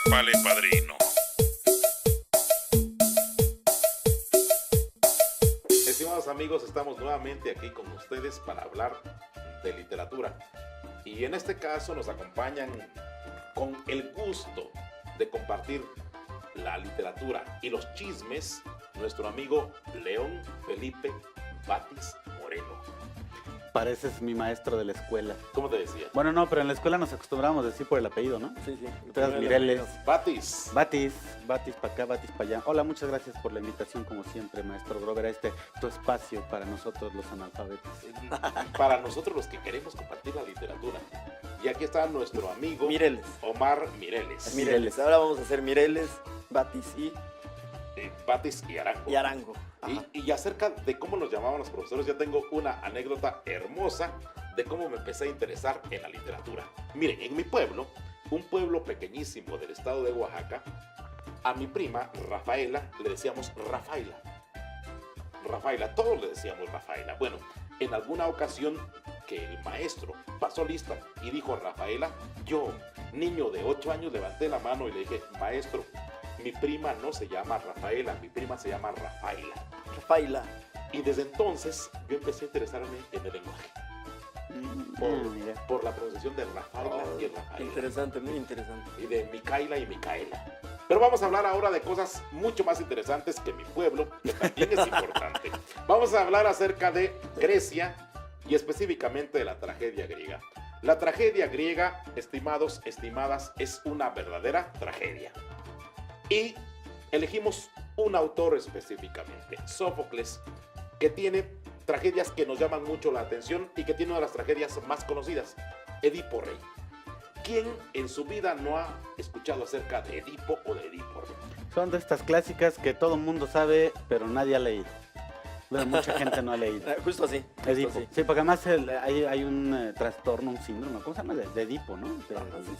Épale, padrino. Estimados amigos, estamos nuevamente aquí con ustedes para hablar de literatura. Y en este caso nos acompañan con el gusto de compartir la literatura y los chismes nuestro amigo León Felipe Batis Moreno. Pareces mi maestro de la escuela. ¿Cómo te decía? Bueno, no, pero en la escuela nos acostumbramos a decir por el apellido, ¿no? Sí, sí. Ustedes Mireles. Batis. Batis para acá, Batis para allá. Hola, muchas gracias por la invitación, como siempre, maestro Grover, a tu espacio para nosotros los analfabetos. Para nosotros los que queremos compartir la literatura. Y aquí está nuestro amigo Mireles. Omar Mireles. Mireles. Ahora vamos a hacer Mireles, Batis Batis y Arango. y Arango. Y acerca de cómo nos llamaban los profesores, ya tengo una anécdota hermosa de cómo me empecé a interesar en la literatura. Miren, en mi pueblo, un pueblo pequeñísimo del estado de Oaxaca, a mi prima Rafaela le decíamos Rafaela. Rafaela, todos le decíamos Rafaela. Bueno, en alguna ocasión que el maestro pasó lista y dijo Rafaela, yo, niño de 8 años, levanté la mano y le dije, maestro, mi prima no se llama Rafaela, mi prima se llama Rafaela. Rafaela. Y desde entonces yo empecé a interesarme en el lenguaje. Por la pronunciación de Rafaela y Rafaela. Interesante, muy interesante. Y de Micaela y Micaela. Pero vamos a hablar ahora de cosas mucho más interesantes que mi pueblo, que también es importante. Vamos a hablar acerca de Grecia y específicamente de la tragedia griega. La tragedia griega, estimados, estimadas, es una verdadera tragedia. Y elegimos un autor específicamente, Sófocles, que tiene tragedias que nos llaman mucho la atención y que tiene una de las tragedias más conocidas, Edipo Rey. ¿Quién en su vida no ha escuchado acerca de Edipo o de Edipo Rey? Son de estas clásicas que todo el mundo sabe, pero nadie ha leído. Bueno, mucha gente no ha leído. Justo así. Edipo. Sí, porque además hay un trastorno, un síndrome, ¿cómo se llama? De Edipo, ¿no?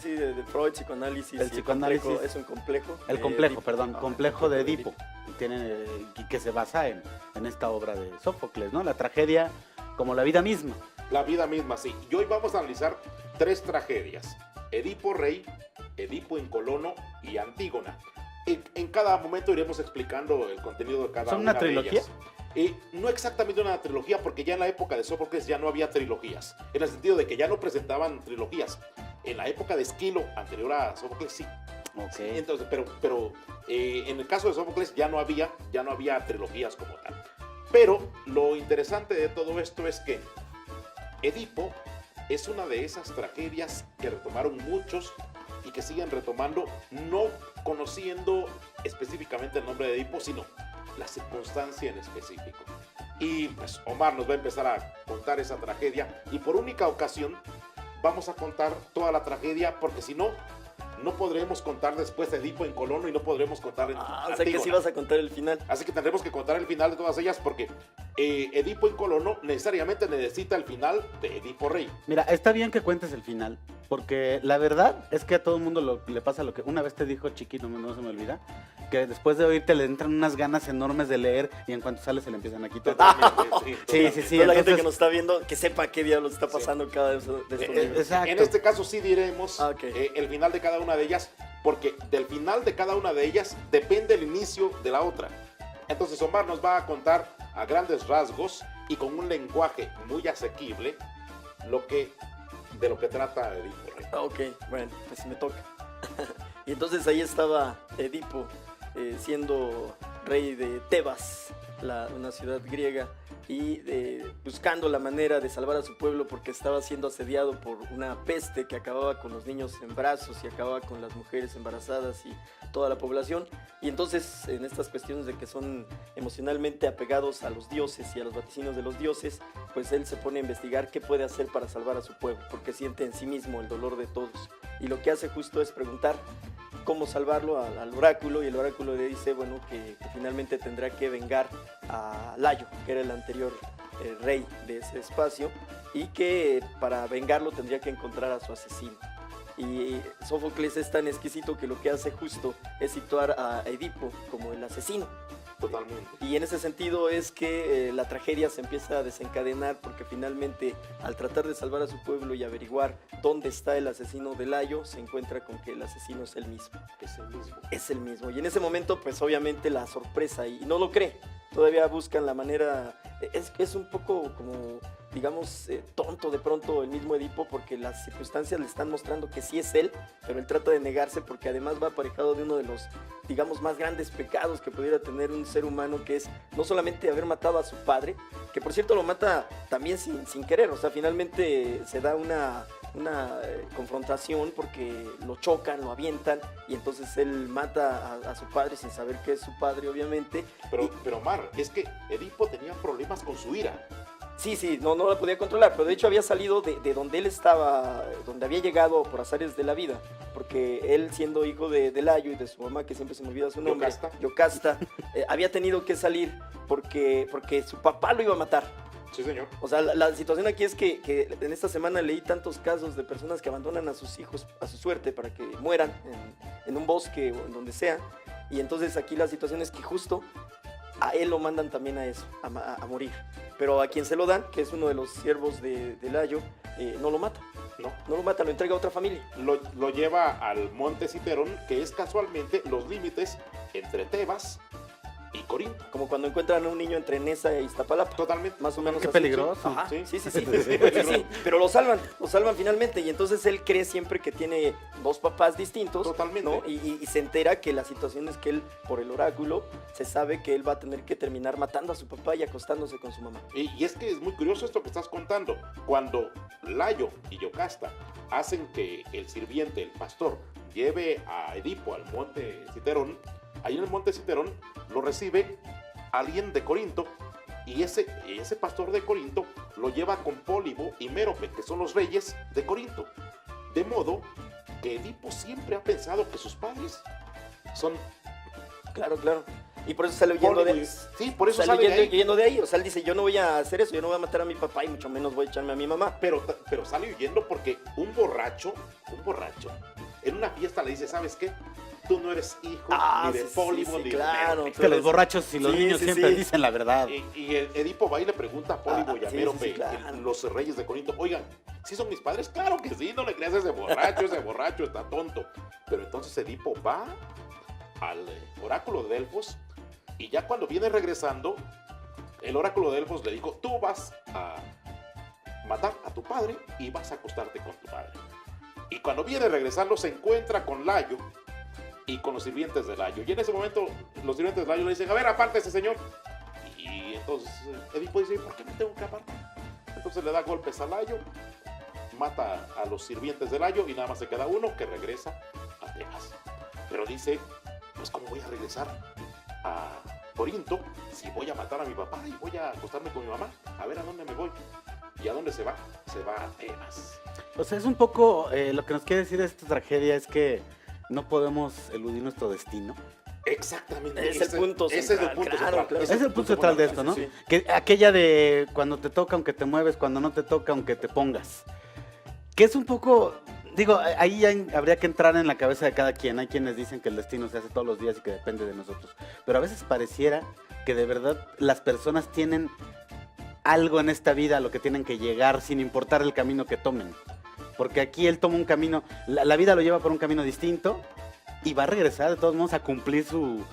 Sí, de Freud, psicoanálisis. El psicoanálisis es un complejo. El complejo, Edipo. perdón, complejo de Edipo. Que se basa en esta obra de Sófocles, ¿no? La tragedia como la vida misma. La vida misma, sí. Y hoy vamos a analizar 3 tragedias. Edipo Rey, Edipo en Colono y Antígona. En cada momento iremos explicando el contenido de cada ¿Son una una trilogía? de ellas. No exactamente una trilogía, porque ya en la época de Sófocles ya no había trilogías, en el sentido de que ya no presentaban trilogías. En la época de Esquilo, anterior a Sófocles, sí. Ok. Sí, entonces, pero en el caso de Sófocles ya no había trilogías como tal. Pero lo interesante de todo esto es que Edipo es una de esas tragedias que retomaron muchos y que siguen retomando, no conociendo específicamente el nombre de Edipo, sino la circunstancia en específico. Y pues Omar nos va a empezar a contar esa tragedia y por única ocasión vamos a contar toda la tragedia, porque si no, no podremos contar después Edipo en Colono y no podremos contar en O sea que sí vas a contar el final. Así que tendremos que contar el final de todas ellas, porque Edipo en Colono necesariamente necesita el final de Edipo Rey. Mira, está bien que cuentes el final, porque la verdad es que a todo el mundo le pasa lo que una vez te dijo Chiqui, no se me olvida, que después de oírte le entran unas ganas enormes de leer y en cuanto sale se le empiezan a quitar. Sí. Toda la gente que nos está viendo, que sepa qué diablos está pasando cada vez de estos libros. Exacto. En este caso sí diremos Okay. el final de cada una de ellas, porque del final de cada una de ellas depende el inicio de la otra. Entonces Omar nos va a contar a grandes rasgos y con un lenguaje muy asequible de lo que trata Edipo Rey. Ok, bueno, pues me toca. Y entonces ahí estaba Edipo siendo rey de Tebas, una ciudad griega, y buscando la manera de salvar a su pueblo porque estaba siendo asediado por una peste que acababa con los niños en brazos y acababa con las mujeres embarazadas y toda la población. Y entonces en estas cuestiones de que son emocionalmente apegados a los dioses y a los vaticinios de los dioses, pues él se pone a investigar qué puede hacer para salvar a su pueblo, porque siente en sí mismo el dolor de todos. Y lo que hace justo es preguntar cómo salvarlo al oráculo, y el oráculo le dice, bueno, que finalmente tendrá que vengar a Layo, que era el anterior rey de ese espacio, y que para vengarlo tendría que encontrar a su asesino. Y Sófocles es tan exquisito que lo que hace justo es situar a Edipo como el asesino. Totalmente. Y en ese sentido es que la tragedia se empieza a desencadenar porque finalmente al tratar de salvar a su pueblo y averiguar dónde está el asesino de Layo, se encuentra con que el asesino es el mismo. Es el mismo. Es el mismo. Y en ese momento pues obviamente la sorpresa y no lo cree. Todavía buscan la manera, es un poco como, digamos, tonto de pronto el mismo Edipo porque las circunstancias le están mostrando que sí es él, pero él trata de negarse porque además va aparejado de uno de los, digamos, más grandes pecados que pudiera tener un ser humano, que es no solamente haber matado a su padre, que por cierto lo mata también sin querer, o sea, finalmente se da una confrontación porque lo chocan, lo avientan y entonces él mata a su padre sin saber que es su padre, obviamente. Pero Omar, es que Edipo tenía problemas con su ira. Sí, no la podía controlar, pero de hecho había salido de donde él estaba, donde había llegado por azares de la vida, porque él siendo hijo de Layo y de su mamá, que siempre se me olvida su nombre, Yocasta, había tenido que salir porque su papá lo iba a matar. Sí, señor. O sea, la situación aquí es que en esta semana leí tantos casos de personas que abandonan a sus hijos a su suerte para que mueran en un bosque o en donde sea, y entonces aquí la situación es que justo a él lo mandan también a eso, a morir. Pero a quien se lo dan, que es uno de los siervos de Layo, no lo mata. No lo mata, lo entrega a otra familia. Lo lleva al monte Citerón, que es casualmente los límites entre Tebas y Corinto. Como cuando encuentran a un niño entre Nesa e Iztapalapa. Totalmente. Más o menos Qué así. peligroso. Ajá, Sí. sí. Sí, pero lo salvan finalmente. Y entonces él cree siempre que tiene dos papás distintos. Totalmente. ¿no? Y se entera que la situación es que él, por el oráculo, se sabe que él va a tener que terminar matando a su papá y acostándose con su mamá. Y es que es muy curioso esto que estás contando. Cuando Layo y Yocasta hacen que el sirviente, el pastor, lleve a Edipo al monte Citerón, ahí en el monte Citerón lo recibe alguien de Corinto y ese pastor de Corinto lo lleva con Pólibo y Mérope, que son los reyes de Corinto. De modo que Edipo siempre ha pensado que sus padres son Claro. Y por eso sale huyendo Pólibo. Sí, por eso sale de ahí. huyendo de ahí. O sea, él dice, yo no voy a hacer eso, yo no voy a matar a mi papá y mucho menos voy a echarme a mi mamá. Pero sale huyendo porque un borracho, en una fiesta le dice, ¿sabes qué? Tú no eres hijo ni de Pólibo ni de claro. Mérope. Es que los borrachos y los Sí, niños sí, siempre sí. dicen la verdad. Y Edipo va y le pregunta a Pólibo y a sí, Mérope, sí, claro. los reyes de Corinto, oigan, ¿sí son mis padres? Claro que sí, no le creas a ese borracho está tonto. Pero entonces Edipo va al oráculo de Delfos y ya cuando viene regresando, el oráculo de Delfos le dijo, tú vas a matar a tu padre y vas a acostarte con tu padre. Y cuando viene regresando se encuentra con Layo y con los sirvientes de Layo. Y en ese momento los sirvientes de Layo le dicen, a ver, apártese, señor. Y entonces Edipo dice, ¿por qué me tengo que apartar? Entonces le da golpes a Layo, mata a los sirvientes de Layo y nada más se queda uno que regresa a Tebas. Pero dice, pues ¿cómo voy a regresar a Corinto si voy a matar a mi papá y voy a acostarme con mi mamá? A ver a dónde me voy. ¿Y a dónde se va? Se va a Tebas. O sea, es un poco, lo que nos quiere decir esta tragedia es que no podemos eludir nuestro destino. Exactamente. Es el punto Ese es central, el punto claro, central. claro. Ese es el punto central de esto, ¿no? Sí. Que aquella de cuando te toca aunque te mueves, cuando no te toca aunque te pongas. Que es un poco, digo, ahí ya habría que entrar en la cabeza de cada quien. Hay quienes dicen que el destino se hace todos los días y que depende de nosotros. Pero a veces pareciera que de verdad las personas tienen algo en esta vida a lo que tienen que llegar sin importar el camino que tomen. Porque aquí él toma un camino, la vida lo lleva por un camino distinto y va a regresar de todos modos a cumplir su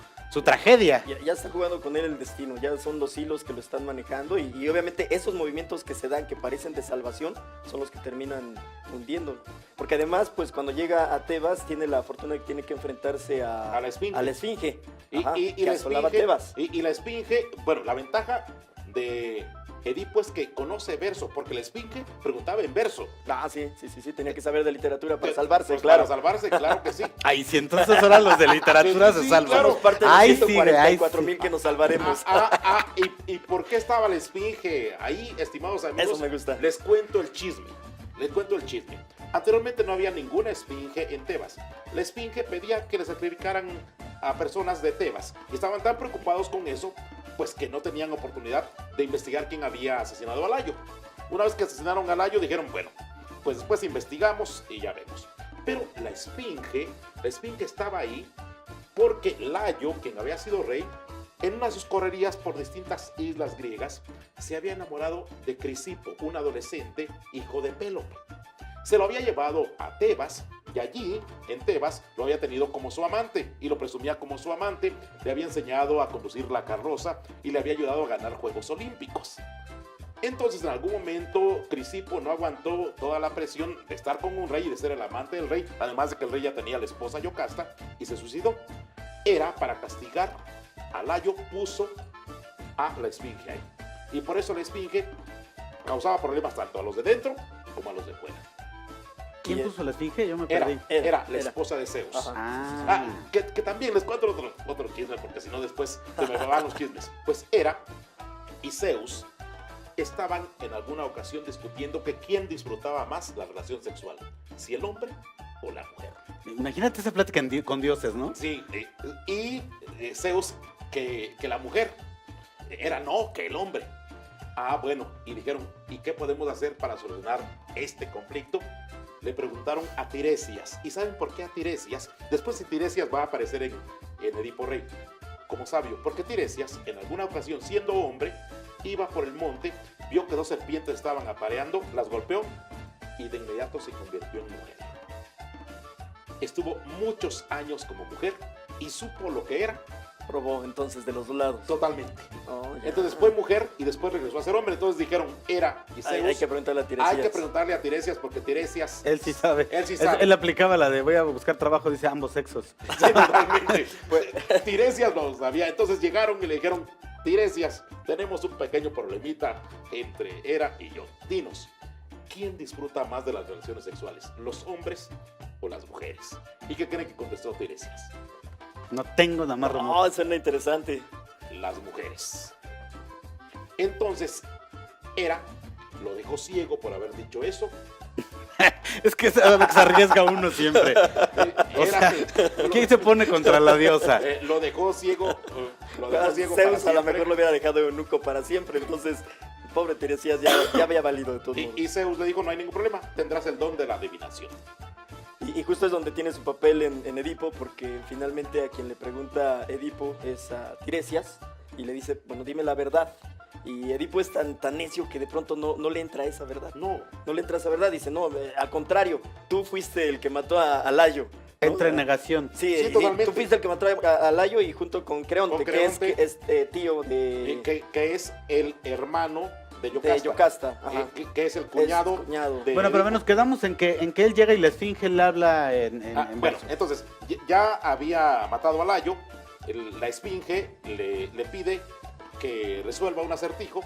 tragedia. Ya está jugando con él el destino, ya son los hilos que lo están manejando y obviamente esos movimientos que se dan, que parecen de salvación, son los que terminan hundiendo. Porque además, pues cuando llega a Tebas, tiene la fortuna de que tiene que enfrentarse A la Esfinge. A la Esfinge. Y que la asolaba Esfinge, Tebas. y la Esfinge, bueno, la ventaja de Edipo es que conoce verso, porque la Esfinge preguntaba en verso. Sí, tenía que saber de literatura para Pues, salvarse, pues, claro. Para salvarse, claro que sí. Ay, si entonces ahora los de literatura Sí, se salvan. claro. Somos parte de Ay, los sí, 144,000 que nos salvaremos. ¿Y por qué estaba la Esfinge ahí, estimados amigos? Eso me gusta. Les cuento el chisme. Anteriormente no había ninguna esfinge en Tebas. La Esfinge pedía que le sacrificaran a personas de Tebas. Y estaban tan preocupados con eso, pues que no tenían oportunidad de investigar quién había asesinado a Layo. Una vez que asesinaron a Layo, dijeron, bueno, pues después investigamos y ya vemos. Pero la Esfinge estaba ahí porque Layo, quien había sido rey, En una de sus correrías por distintas islas griegas, se había enamorado de Crisipo, un adolescente hijo de Pélope. Se lo había llevado a Tebas y allí, en Tebas, lo había tenido como su amante y lo presumía como su amante, le había enseñado a conducir la carroza y le había ayudado a ganar Juegos Olímpicos. Entonces, en algún momento, Crisipo no aguantó toda la presión de estar con un rey y de ser el amante del rey, además de que el rey ya tenía la esposa Yocasta, y se suicidó. Era para castigar a Layo, puso a la esfinge ahí. Y por eso la esfinge causaba problemas tanto a los de dentro como a los de fuera. ¿Quién puso la esfinge? Yo me Era perdí. la esposa de Zeus. Ajá. Ah. Que también les cuento otro chisme, porque si no después se me van los chismes. Pues Hera y Zeus estaban en alguna ocasión discutiendo que quién disfrutaba más la relación sexual, si el hombre o la mujer. Imagínate esa plática con dioses, ¿no? Sí, Zeus que la mujer, era no, que el hombre. Ah, bueno, y dijeron, ¿y qué podemos hacer para solucionar este conflicto? Le preguntaron a Tiresias. ¿Y saben por qué a Tiresias? Después de Tiresias va a aparecer en Edipo Rey como sabio, porque Tiresias, en alguna ocasión, siendo hombre, iba por el monte, vio que dos serpientes estaban apareando, las golpeó y de inmediato se convirtió en mujer. Estuvo muchos años como mujer y supo lo que era Probó entonces de los dos lados. totalmente. Oh, ya. Entonces fue mujer y después regresó a ser hombre. Entonces dijeron, Hera y Zeus. Hay que preguntarle a Tiresias. Hay que preguntarle a Tiresias porque Tiresias... Él sí sabe. Él sí sabe. Él aplicaba la de voy a buscar trabajo, dice ambos sexos. Sí, totalmente. Pues, Tiresias lo sabía. Entonces llegaron y le dijeron, Tiresias, tenemos un pequeño problemita entre Hera y yo. Dinos, ¿quién disfruta más de las relaciones sexuales? ¿Los hombres o las mujeres? ¿Y qué creen que contestó Tiresias? No tengo nada más remoto. Oh, suena interesante. Las mujeres. Entonces, Hera lo dejó ciego por haber dicho eso. Es que se arriesga uno siempre. O sea, ¿quién se pone contra la diosa? Lo dejó ciego. Lo dejó ciego Zeus para a lo siempre. mejor lo hubiera dejado eunuco para siempre. Entonces, pobre Tiresias ya había valido de todo. Y Zeus le dijo, no hay ningún problema, tendrás el don de la adivinación. Y justo es donde tiene su papel en Edipo, porque finalmente a quien le pregunta Edipo es a Tiresias y le dice, bueno, dime la verdad. Y Edipo es tan necio que de pronto no le entra esa verdad. No, No le entra esa verdad. Dice, no, al contrario, tú fuiste el que mató a Layo. ¿no? Entra en negación. Sí, Sí, y totalmente. tú fuiste el que mató a Layo y junto con Creonte, Con que Creonte. es tío de que es el hermano de Yocasta. Yocasta. Ajá. Que es el cuñado. Es cuñado. de Bueno, pero Edipo. nos quedamos en que él llega y la esfinge le habla en Bueno, verso. entonces, ya había matado a Layo, la esfinge le pide que resuelva un acertijo.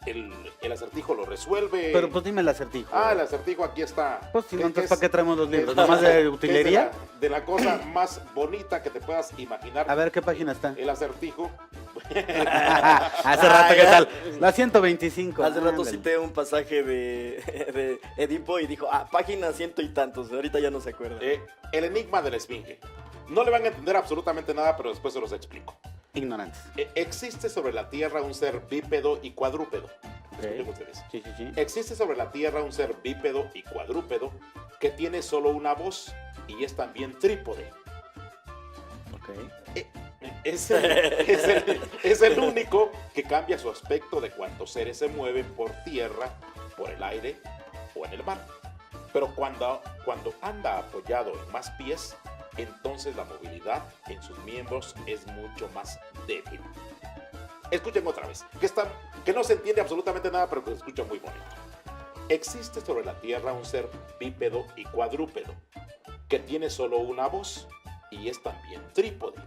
El acertijo lo resuelve. Pero pues dime el acertijo. El acertijo aquí está. Pues si no, Que entonces es- ¿para qué traemos los libros? que es- ¿Nomás de que es utilería? de la cosa más bonita que te puedas imaginar. A ver, ¿qué página está? El acertijo. Hace rato, ¿qué tal? La 125. Hace rato Ándale. cité un pasaje de Edipo y dijo, página ciento y tantos. Ahorita ya no se acuerda. El enigma de la esfinge. No le van a entender absolutamente nada, pero después se los explico. Ignorantes. Existe sobre la Tierra un ser bípedo y cuadrúpedo. Ok. Escuchen ustedes. Sí, sí, sí. Existe sobre la Tierra un ser bípedo y cuadrúpedo que tiene solo una voz y es también trípode. Ok. Es el único que cambia su aspecto de cuantos seres se mueven por tierra, por el aire o en el mar. Pero cuando anda apoyado en más pies, entonces la movilidad en sus miembros es mucho más débil. Escuchen otra vez, que no se entiende absolutamente nada, pero que se escucha muy bonito. Existe sobre la tierra un ser bípedo y cuadrúpedo que tiene solo una voz y es también trípode.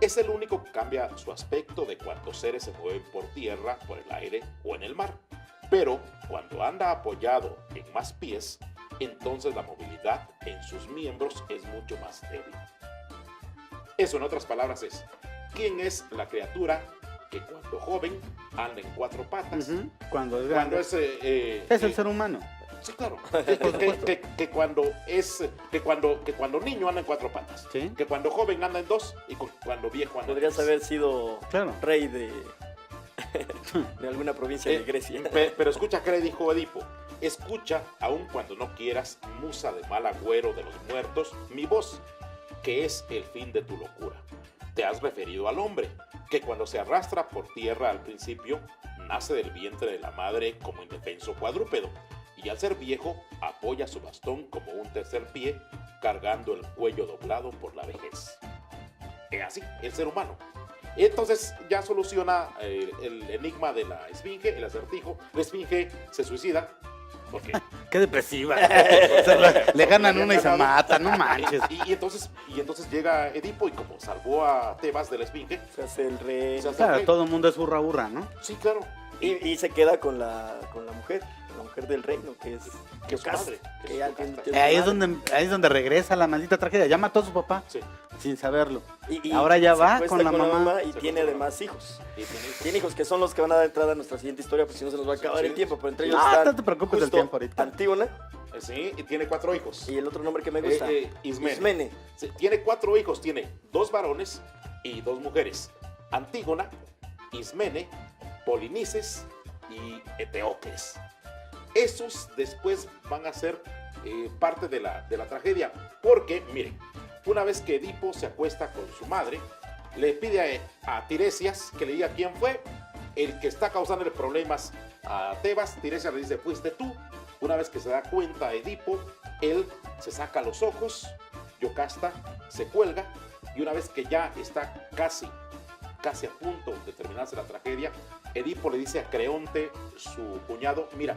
Es el único que cambia su aspecto de cuantos seres se mueven por tierra, por el aire o en el mar. Pero cuando anda apoyado en más pies, entonces la movilidad en sus miembros es mucho más débil. Eso, en otras palabras, es ¿quién es la criatura que cuando joven anda en cuatro patas? Ujú. Cuando es Cuando grande. es... Es el ser humano. Sí, claro. Que cuando niño anda en cuatro patas. Sí. Que cuando joven anda en dos y cuando viejo anda en Podrías tres. haber sido Claro. rey de alguna provincia de Grecia. Pero escucha qué le dijo Edipo. Escucha, aun cuando no quieras, musa de mal agüero de los muertos, mi voz, que es el fin de tu locura. Te has referido al hombre, que cuando se arrastra por tierra al principio, nace del vientre de la madre como indefenso cuadrúpedo, y al ser viejo, apoya su bastón como un tercer pie, cargando el cuello doblado por la vejez. Es así, el ser humano. Entonces ya soluciona el enigma de la esfinge, el acertijo. La esfinge se suicida. ¿Por qué? Qué depresiva. O sea, le ganan una y se matan, no manches. Y entonces llega Edipo y como salvó a Tebas de la esfinge, Se hace el rey. se hace Claro, rey. todo el mundo es hurra hurra, ¿no? Sí, claro. Y se queda con la mujer del reino, que es Que es su Yocasta, madre, que que es ya Yocasta. tiene Ahí madre. es donde regresa la maldita tragedia. Ya mató a su papá Sí. sin saberlo. Y Ahora ya se va acuesta con la mamá. y Se tiene acuesta con la además hijos. Y tiene hijos. Tiene hijos que son los que van a dar entrada a nuestra siguiente historia, pues si no se nos va a acabar Sí. el tiempo. Pero entre ellos No, están no te preocupes del justo tiempo ahorita. Antígona Sí, y tiene 4 hijos. y el otro nombre que me gusta, Ismene. Ismene. Sí, tiene 4 hijos, tiene 2 varones y 2 mujeres. Antígona, Ismene, Polinices y Eteocles. Esos después van a ser parte de la tragedia. Porque, miren, una vez que Edipo se acuesta con su madre, le pide a Tiresias que le diga quién fue el que está causando problemas a Tebas. Tiresias le dice, fuiste tú. Una vez que se da cuenta Edipo, él se saca los ojos, Yocasta se cuelga, y una vez que ya está casi a punto de terminarse la tragedia, Edipo le dice a Creonte, su cuñado, mira,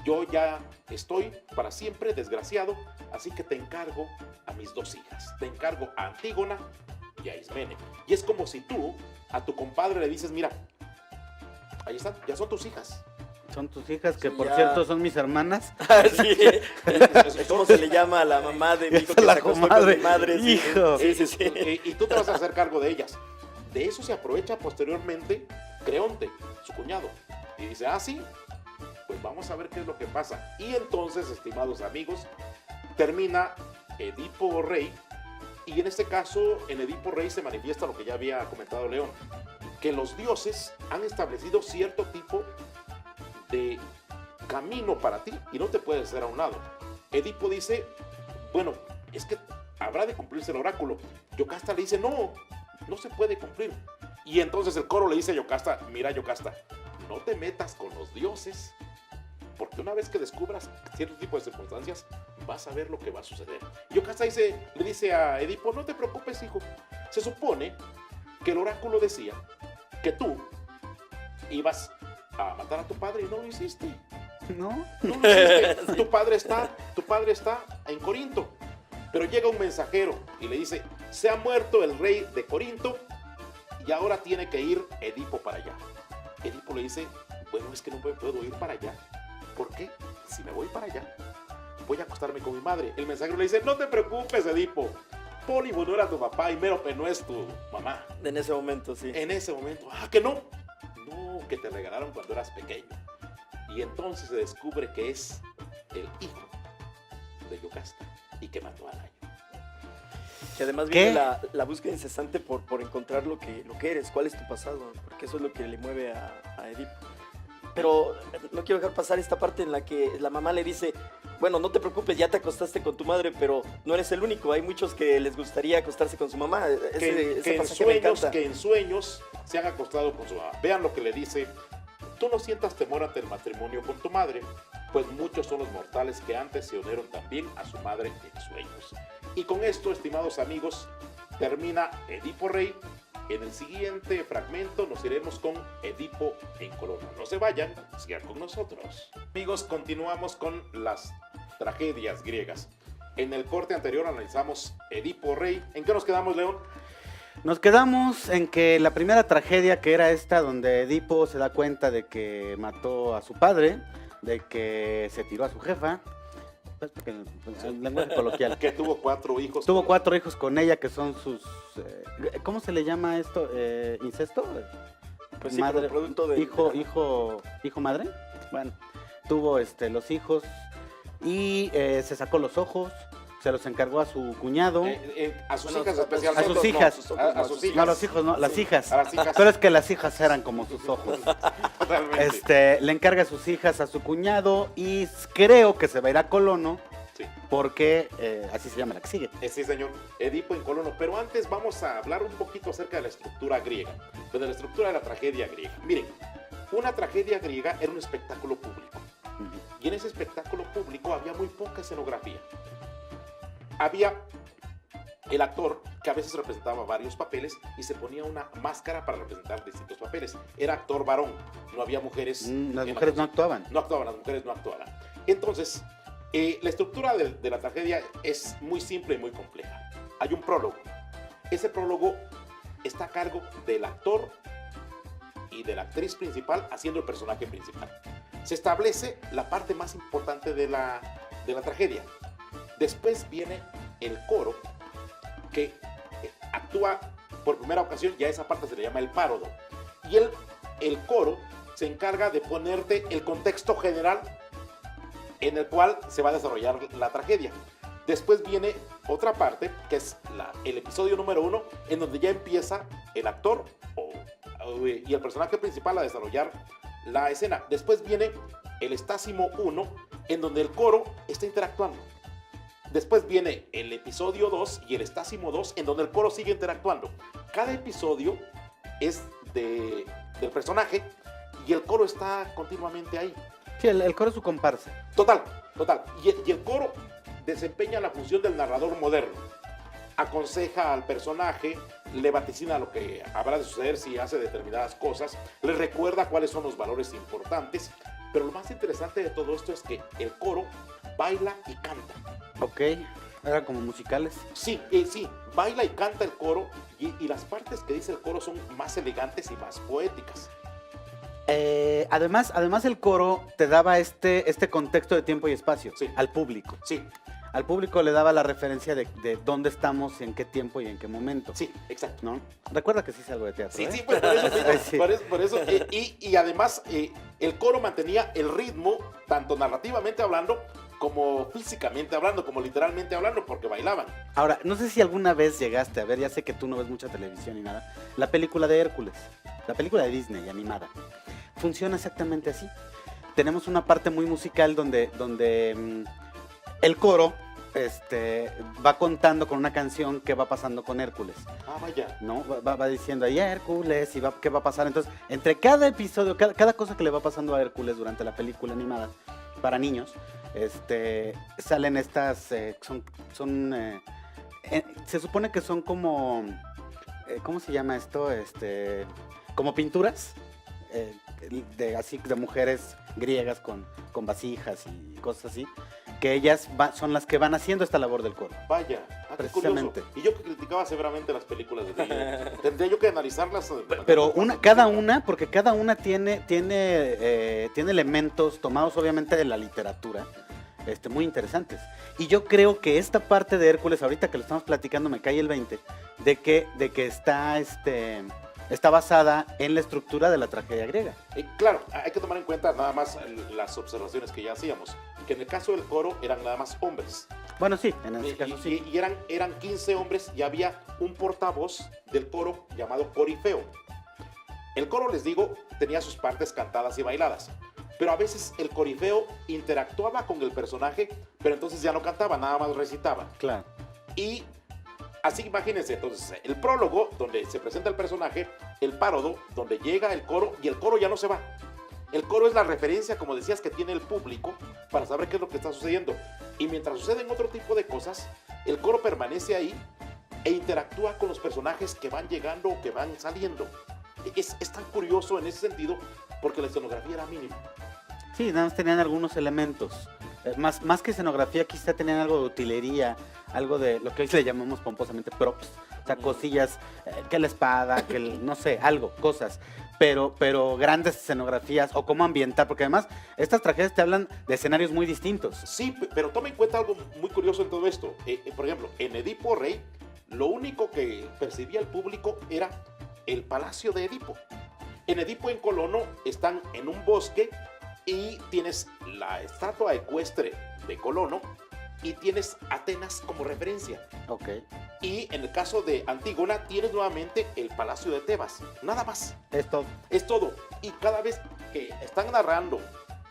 yo ya estoy para siempre desgraciado, así que te encargo a mis 2 hijas, te encargo a Antígona y a Ismene. Y es como si tú a tu compadre le dices, mira, ahí están, ya son tus hijas. Son tus hijas, que Sí, por ya. cierto son mis hermanas. Sí. ¿Cómo se le llama a la mamá de mi hijo que se La acostó con comadre. mi madre? Sí. Hijo. Sí, sí, sí. Y tú te vas a hacer cargo de ellas. De eso se aprovecha posteriormente Creonte, su cuñado. Y dice, ah, sí, pues vamos a ver qué es lo que pasa. Y entonces, estimados amigos, termina Edipo Rey. Y en este caso, en Edipo Rey se manifiesta lo que ya había comentado León, que los dioses han establecido cierto tipo de camino para ti y no te puedes hacer a un lado. Edipo dice, bueno, es que habrá de cumplirse el oráculo. Yocasta le dice, no se puede cumplir. Y entonces el coro le dice a Yocasta, mira Yocasta, no te metas con los dioses, porque una vez que descubras cierto tipo de circunstancias, vas a ver lo que va a suceder. Yocasta le dice a Edipo, no te preocupes, hijo. Se supone que el oráculo decía que tú ibas a matar a tu padre y no lo hiciste. ¿No? No lo hiciste. Tu padre está en Corinto. Pero llega un mensajero y le dice, se ha muerto el rey de Corinto y ahora tiene que ir Edipo para allá. Edipo le dice, bueno, es que no puedo ir para allá. ¿Por qué? Si me voy para allá, voy a acostarme con mi madre. El mensajero le dice, no te preocupes, Edipo. Pólibo no era tu papá y Mérope no es tu mamá. En ese momento, sí. En ese momento, que no. No, que te regalaron cuando eras pequeño. Y entonces se descubre que es el hijo de Yocasta y que mató al año. Que además ¿Qué? viene la búsqueda incesante por encontrar lo que eres, cuál es tu pasado, porque eso es lo que le mueve a Edipo. Pero no quiero dejar pasar esta parte en la que la mamá le dice, bueno, no te preocupes, ya te acostaste con tu madre, pero no eres el único, hay muchos que les gustaría acostarse con su mamá. Que en sueños se han acostado con su mamá. Vean lo que le dice, tú no sientas temor ante el matrimonio con tu madre, pues muchos son los mortales que antes se unieron también a su madre en sueños. Y con esto, estimados amigos, termina Edipo Rey. En el siguiente fragmento nos iremos con Edipo en Colono. No se vayan, sigan con nosotros. Amigos, continuamos con las tragedias griegas. En el corte anterior analizamos Edipo Rey. ¿En qué nos quedamos, León? Nos quedamos en que la primera tragedia, que era esta, donde Edipo se da cuenta de que mató a su padre, de que se tiró a su jefa, pues porque en lenguaje coloquial. Que tuvo 4 hijos. Tuvo 4 hijos con ella, que son sus... ¿cómo se le llama esto? ¿Incesto? Pues sí, pero producto de... Hijo, madre. Bueno, tuvo los hijos y se sacó los ojos, se los encargó a su cuñado. A sus Bueno, hijas a especialmente. sus hijas. A sus hijas. No, los hijos no, las Sí. hijas. A las hijas. Pero es que las hijas eran como sus ojos. Totalmente. Le encarga a sus hijas a su cuñado y creo que se va a ir a Colono Sí. porque así se llama la que sigue. Sí, señor. Edipo en Colono. Pero antes vamos a hablar un poquito acerca de la estructura griega, pues de la estructura de la tragedia griega. Miren, una tragedia griega era un espectáculo público. Y en ese espectáculo público había muy poca escenografía. Había el actor que a veces representaba varios papeles y se ponía una máscara para representar distintos papeles. Era actor varón, no había mujeres. Las mujeres no actuaban. No actuaban, las mujeres no actuaban. Entonces, la estructura de la tragedia es muy simple y muy compleja. Hay un prólogo. Ese prólogo está a cargo del actor y de la actriz principal haciendo el personaje principal. Se establece la parte más importante de la tragedia. Después viene el coro, que actúa por primera ocasión, ya esa parte se le llama el párodo. Y el coro se encarga de ponerte el contexto general en el cual se va a desarrollar la tragedia. Después viene otra parte, que es el episodio número 1, en donde ya empieza el actor y el personaje principal a desarrollar la escena. Después viene el estásimo 1, en donde el coro está interactuando. Después viene el episodio 2 y el estásimo 2, en donde el coro sigue interactuando. Cada episodio es del personaje y el coro está continuamente ahí. Sí, el coro es su comparsa. Total. Y el coro desempeña la función del narrador moderno. Aconseja al personaje, le vaticina lo que habrá de suceder si hace determinadas cosas, le recuerda cuáles son los valores importantes, pero lo más interesante de todo esto es que el coro baila y canta. Ok, eran como musicales. Sí, baila y canta el coro y las partes que dice el coro son más elegantes y más poéticas. Además el coro te daba este contexto de tiempo y espacio Sí. al público. Sí, Al público le daba la referencia de dónde estamos, en qué tiempo y en qué momento. sí, exacto. ¿No? Recuerda que sí es algo de teatro. Sí, ¿eh? sí, pues por eso mismo, Sí. por eso, y además el coro mantenía el ritmo, tanto narrativamente hablando, como físicamente hablando, como literalmente hablando, porque bailaban. Ahora, no sé si alguna vez llegaste a ver, ya sé que tú no ves mucha televisión ni nada, la película de Hércules, la película de Disney animada. Funciona exactamente así. Tenemos una parte muy musical donde el coro va contando con una canción qué va pasando con Hércules, Ah, vaya. ¿no? Va diciendo ahí Hércules y qué va a pasar. Entonces, entre cada episodio, cada cosa que le va pasando a Hércules durante la película animada para niños, salen estas, se supone que son como, ¿cómo se llama esto? Como pinturas de mujeres griegas con vasijas y cosas así, que ellas son las que van haciendo esta labor del coro. Vaya, qué Precisamente. curioso. Y yo que criticaba severamente las películas de Disney, tendría yo que analizarlas. Pero cada una tiene elementos tomados obviamente de la literatura, muy interesantes. Y yo creo que esta parte de Hércules, ahorita que lo estamos platicando, me cae el 20, de que está basada en la estructura de la tragedia griega. Claro, hay que tomar en cuenta nada más las observaciones que ya hacíamos, que en el caso del coro eran nada más hombres. Bueno, sí, en ese caso sí. Y eran 15 hombres y había un portavoz del coro llamado corifeo. El coro, les digo, tenía sus partes cantadas y bailadas, pero a veces el corifeo interactuaba con el personaje, pero entonces ya no cantaba, nada más recitaba. Claro. Y así imagínense, entonces, el prólogo, donde se presenta el personaje, el párodo, donde llega el coro, y el coro ya no se va. El coro es la referencia, como decías, que tiene el público para saber qué es lo que está sucediendo. Y mientras suceden otro tipo de cosas, el coro permanece ahí e interactúa con los personajes que van llegando o que van saliendo. Es tan curioso en ese sentido, porque la escenografía era mínima. Sí, nada más tenían algunos elementos. Más que escenografía, quizá tenían algo de utilería, algo de lo que hoy le llamamos pomposamente props. O sea, cosillas, que la espada, no sé, cosas. Pero grandes escenografías o cómo ambientar, porque además estas tragedias te hablan de escenarios muy distintos. Sí, pero toma en cuenta algo muy curioso en todo esto. Por ejemplo, en Edipo Rey, lo único que percibía el público era el palacio de Edipo. En Edipo en Colono están en un bosque y tienes la estatua ecuestre de Colono y tienes Atenas como referencia. Ok. Y en el caso de Antígona tienes nuevamente el palacio de Tebas. Nada más. Esto. Es todo. Y cada vez que están narrando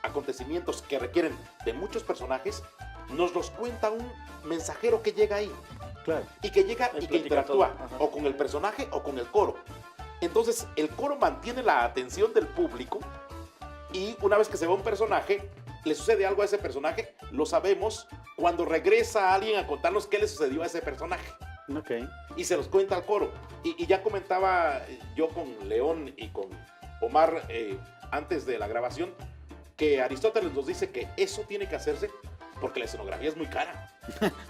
acontecimientos que requieren de muchos personajes, nos los cuenta un mensajero que llega ahí. Claro. Y que llega Ahí y que platica interactúa todo. Ajá. o con el personaje o con el coro. Entonces el coro mantiene la atención del público y una vez que se va un personaje, le sucede algo a ese personaje, lo sabemos cuando regresa alguien a contarnos qué le sucedió a ese personaje. Ok. Y se los cuenta al coro. Y ya comentaba yo con León y con Omar antes de la grabación que Aristóteles nos dice que eso tiene que hacerse porque la escenografía es muy cara.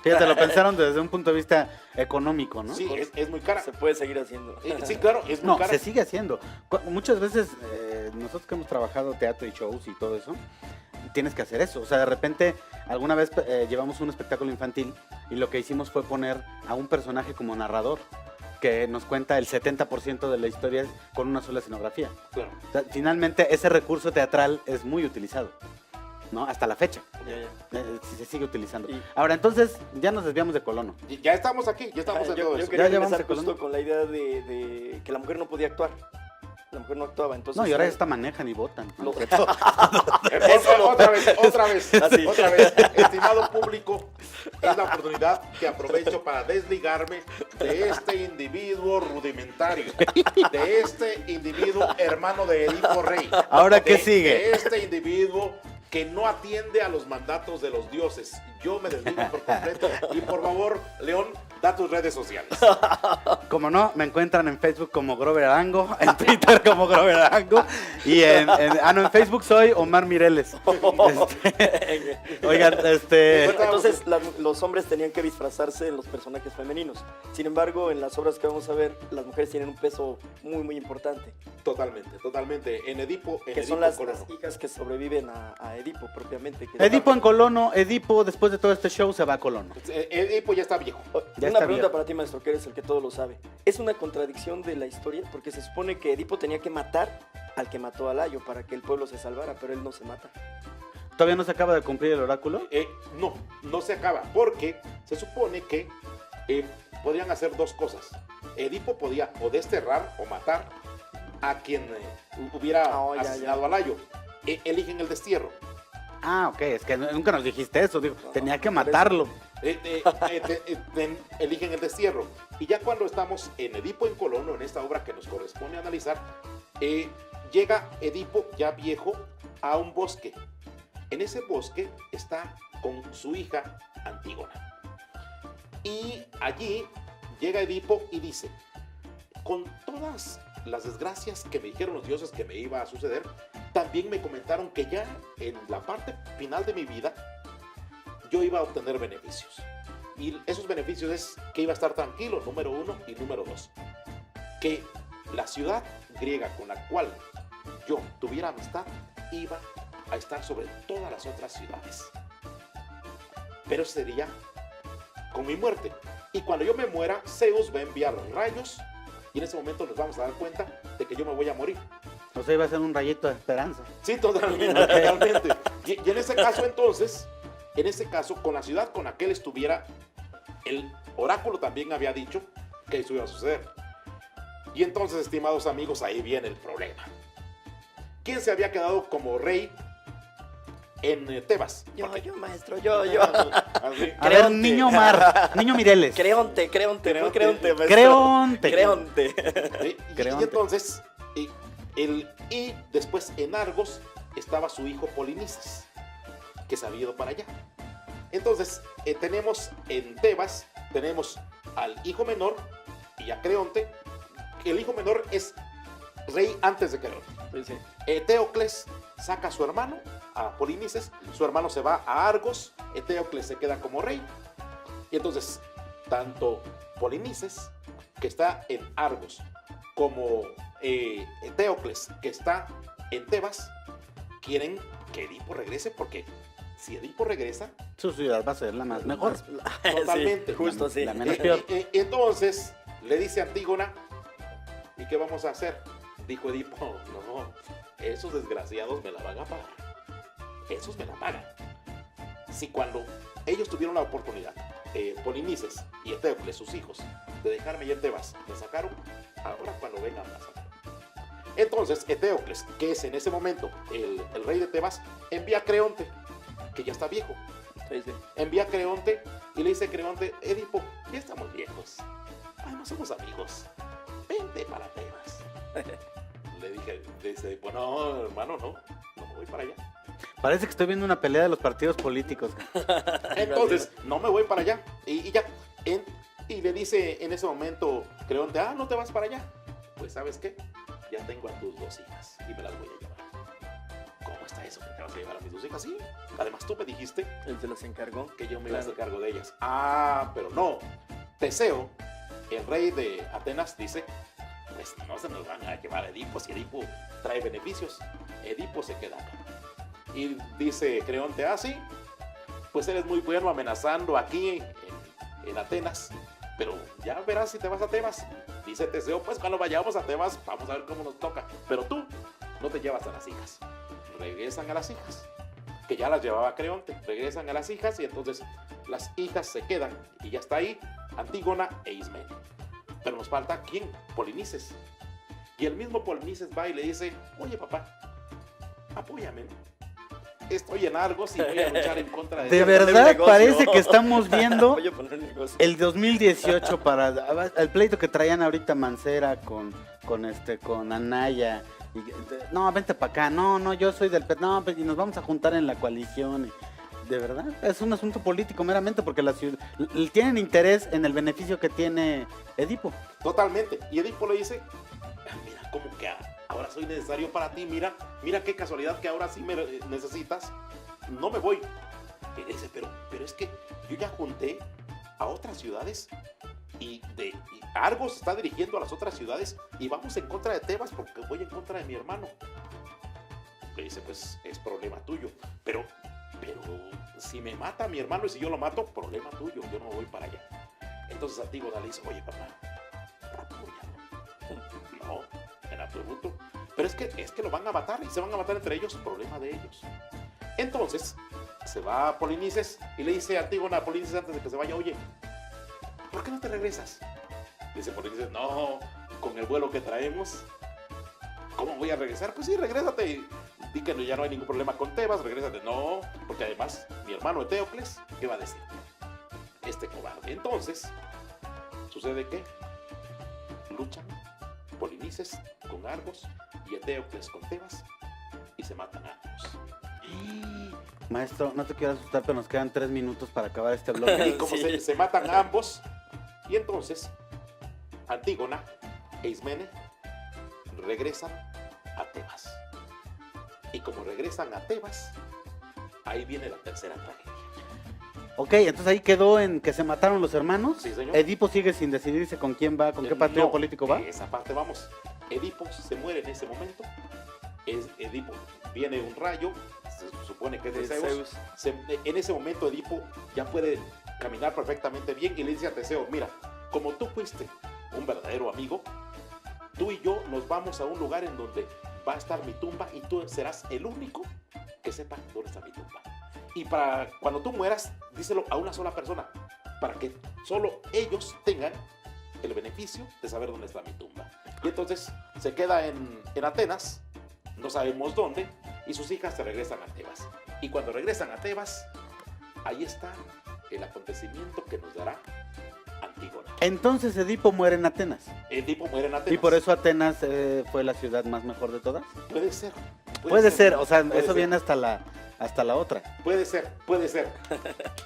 Fíjate, lo pensaron desde un punto de vista económico, ¿no? Sí, es muy cara. Se puede seguir haciendo. Sí, claro, es muy No, cara. se sigue haciendo. Muchas veces nosotros que hemos trabajado teatro y shows y todo eso, tienes que hacer eso. O sea, de repente, alguna vez llevamos un espectáculo infantil y lo que hicimos fue poner a un personaje como narrador que nos cuenta el 70% de la historia con una sola escenografía. Claro. O sea, finalmente, ese recurso teatral es muy utilizado, ¿no? Hasta la fecha. Ya. Se sigue utilizando. Y- Ahora, entonces, ya nos desviamos de Colono. Y ya estamos aquí, ya estamos en todo Yo eso. quería Ya vamos empezar a Colombia. justo con la idea de que la mujer no podía actuar. La mujer no actuaba, entonces... No, y ahora ya hasta manejan y votan. ¿no? Otra vez, Así. otra vez. Estimado público, es la oportunidad que aprovecho para desligarme de este individuo rudimentario, de este individuo hermano de Edipo Rey. ¿Ahora qué de- sigue? De este individuo que no atiende a los mandatos de los dioses. Yo me desligo por completo. Y por favor, León, da tus redes sociales. Como no, me encuentran en Facebook como Grover Arango, en Twitter como Grover Arango y en Facebook soy Omar Mireles. Oigan, Entonces los hombres tenían que disfrazarse en los personajes femeninos. Sin embargo, en las obras que vamos a ver, las mujeres tienen un peso muy, muy importante. Totalmente, totalmente. En Edipo Que son Colono. las hijas que sobreviven a Edipo propiamente. que- Edipo en Colono, Edipo después de todo este show se va a Colono. Edipo ya está viejo. Ya Una está pregunta viejo. para ti, maestro, que eres el que todo lo sabe. ¿Es una contradicción de la historia? Porque se supone que Edipo tenía que matar al que mató a Layo para que el pueblo se salvara, pero él no se mata. ¿Todavía no se acaba de cumplir el oráculo? No se acaba, porque se supone que podrían hacer dos cosas. Edipo podía o desterrar o matar a quien hubiera ya, asesinado ya. a Layo. Eligen el destierro. Ah, ok, es que nunca nos dijiste eso, digo, No, tenía que por eso. matarlo. Eligen el destierro. Y ya cuando estamos en Edipo en Colono, en esta obra que nos corresponde analizar, llega Edipo ya viejo a un bosque. En ese bosque está con su hija Antígona. Y allí llega Edipo y dice, con todas las desgracias que me dijeron los dioses que me iba a suceder, también me comentaron que ya en la parte final de mi vida yo iba a obtener beneficios. Y esos beneficios es que iba a estar tranquilo, número 1, y número 2, que la ciudad griega con la cual yo tuviera amistad iba a estar sobre todas las otras ciudades. Pero sería con mi muerte. Y cuando yo me muera, Zeus va a enviar rayos y en ese momento nos vamos a dar cuenta de que yo me voy a morir. O sea, iba a ser un rayito de esperanza. Sí, totalmente, totalmente. Y en ese caso entonces, con la ciudad con la que él estuviera, el oráculo también había dicho que eso iba a suceder. Y entonces, estimados amigos, ahí viene el problema. ¿Quién se había quedado como rey en Tebas? Yo, Porque- maestro, yo. Así. A ver, Creonte. niño Omar, niño Mireles. Creonte, Creonte. Creonte, maestro. Creonte. Creonte. Y Creonte. entonces, y después en Argos estaba su hijo Polinices, que se había ido para allá. Entonces, tenemos en Tebas, tenemos al hijo menor y a Creonte. El hijo menor es rey antes de Creonte. Sí, sí. Eteocles saca a su hermano, a Polinices, su hermano se va a Argos, Eteocles se queda como rey, y entonces tanto Polinices, que está en Argos, como Eteocles, que está en Tebas, quieren que Edipo regrese, porque si Edipo regresa, Su ciudad va a ser la más mejor. Totalmente. Sí, justo así. La menos peor. Entonces le dice Antígona, ¿y qué vamos a hacer? Dijo Edipo, no, esos desgraciados me la van a pagar. Esos me la pagan. Si cuando ellos tuvieron la oportunidad, Polinices y Eteocles, sus hijos, de dejarme ir en Tebas, me sacaron, ahora cuando vengan a sacar. Entonces Eteocles, que es en ese momento el rey de Tebas, envía a Creonte, que ya está viejo, Sí, sí. Envía a Creonte y le dice Creonte, Edipo, ya estamos viejos. Además somos amigos. Vente para Tebas. Le dice Edipo, no, hermano, no me voy para allá. Parece que estoy viendo una pelea de los partidos políticos. Entonces, no me voy para allá. Y ya. Y le dice en ese momento Creonte, no te vas para allá. Pues, ¿sabes qué? Ya tengo a tus 2 hijas y me las voy a llevar. ¿Cómo está eso que te vas a llevar a mis 2 hijas? Sí. Además, tú me dijiste Él se las encargó. que yo me iba a hacer Claro. cargo de ellas. Pero no. Teseo, el rey de Atenas, dice, pues no se nos van a llevar a Edipo si Edipo trae beneficios. Edipo se queda acá. Y dice Creonte, sí, pues eres muy bueno amenazando aquí en Atenas, pero ya verás si te vas a Tebas. Dice Teseo, pues cuando vayamos a Tebas, vamos a ver cómo nos toca. Pero tú no te llevas a las hijas. Regresan a las hijas, que ya las llevaba Creonte. Regresan a las hijas y entonces las hijas se quedan. Y ya está ahí Antígona e Ismene. Pero nos falta, ¿quién? Polinices. Y el mismo Polinices va y le dice, oye papá, apóyame. Estoy en Argos y voy a luchar en contra de De ti". verdad negocio. parece que estamos viendo Voy a poner negocio. el 2018 para el pleito que traían ahorita Mancera con Anaya. No, vente para acá. No, yo soy del no, pues, y nos vamos a juntar en la coalición. De verdad, es un asunto político meramente porque la ciudad tienen interés en el beneficio que tiene Edipo. Totalmente. Y Edipo le dice, mira, como que ahora soy necesario para ti, mira qué casualidad que ahora sí me necesitas, no me voy. Y dice, pero es que yo ya junté a otras ciudades y Argos está dirigiendo a las otras ciudades y vamos en contra de Tebas porque voy en contra de mi hermano. Le dice, pues es problema tuyo, pero si me mata mi hermano y si yo lo mato, problema tuyo, yo no voy para allá. Entonces Antígona le dice, oye papá, apóyalo. No, en absoluto. Pero es que lo van a matar y se van a matar entre ellos, problema de ellos. Entonces se va a Polinices y le dice a Antígona a Polinices antes de que se vaya, oye, ¿por qué no te regresas? Dice Polinices, no, con el vuelo que traemos, ¿cómo voy a regresar? Pues sí, regrésate y di que ya no hay ningún problema con Tebas, regrésate. No, porque además mi hermano Eteocles, ¿qué va a decir? Este cobarde. Entonces, ¿sucede qué? Luchan Polinices con Argos y Eteocles con Tebas y se matan a ambos. Maestro, no te quiero asustar, pero nos quedan 3 minutos para acabar este bloque. Y como Sí. se matan a ambos, y entonces Antígona e Ismene regresan a Tebas. Y como regresan a Tebas, ahí viene la tercera tragedia. Ok, entonces ahí quedó en que se mataron los hermanos. Sí, señor. Edipo sigue sin decidirse con quién va, con qué partido No, político va. Esa parte vamos. Edipo se muere en ese momento. Edipo viene un rayo, se supone que es de De Zeus. Zeus. En ese momento Edipo ya puede caminar perfectamente bien y le dice a Teseo, mira, como tú fuiste un verdadero amigo, tú y yo nos vamos a un lugar en donde va a estar mi tumba y tú serás el único que sepa dónde está mi tumba. Y para cuando tú mueras, díselo a una sola persona, para que solo ellos tengan el beneficio de saber dónde está mi tumba. Y entonces se queda en Atenas, no sabemos dónde, y sus hijas se regresan a Tebas. Y cuando regresan a Tebas, ahí está el acontecimiento que nos dará Antígona. Entonces Edipo muere en Atenas. Edipo muere en Atenas. Y por eso Atenas fue la ciudad más mejor de todas. Puede ser. Puede ser, o sea, puede eso ser. viene hasta la otra. Puede ser.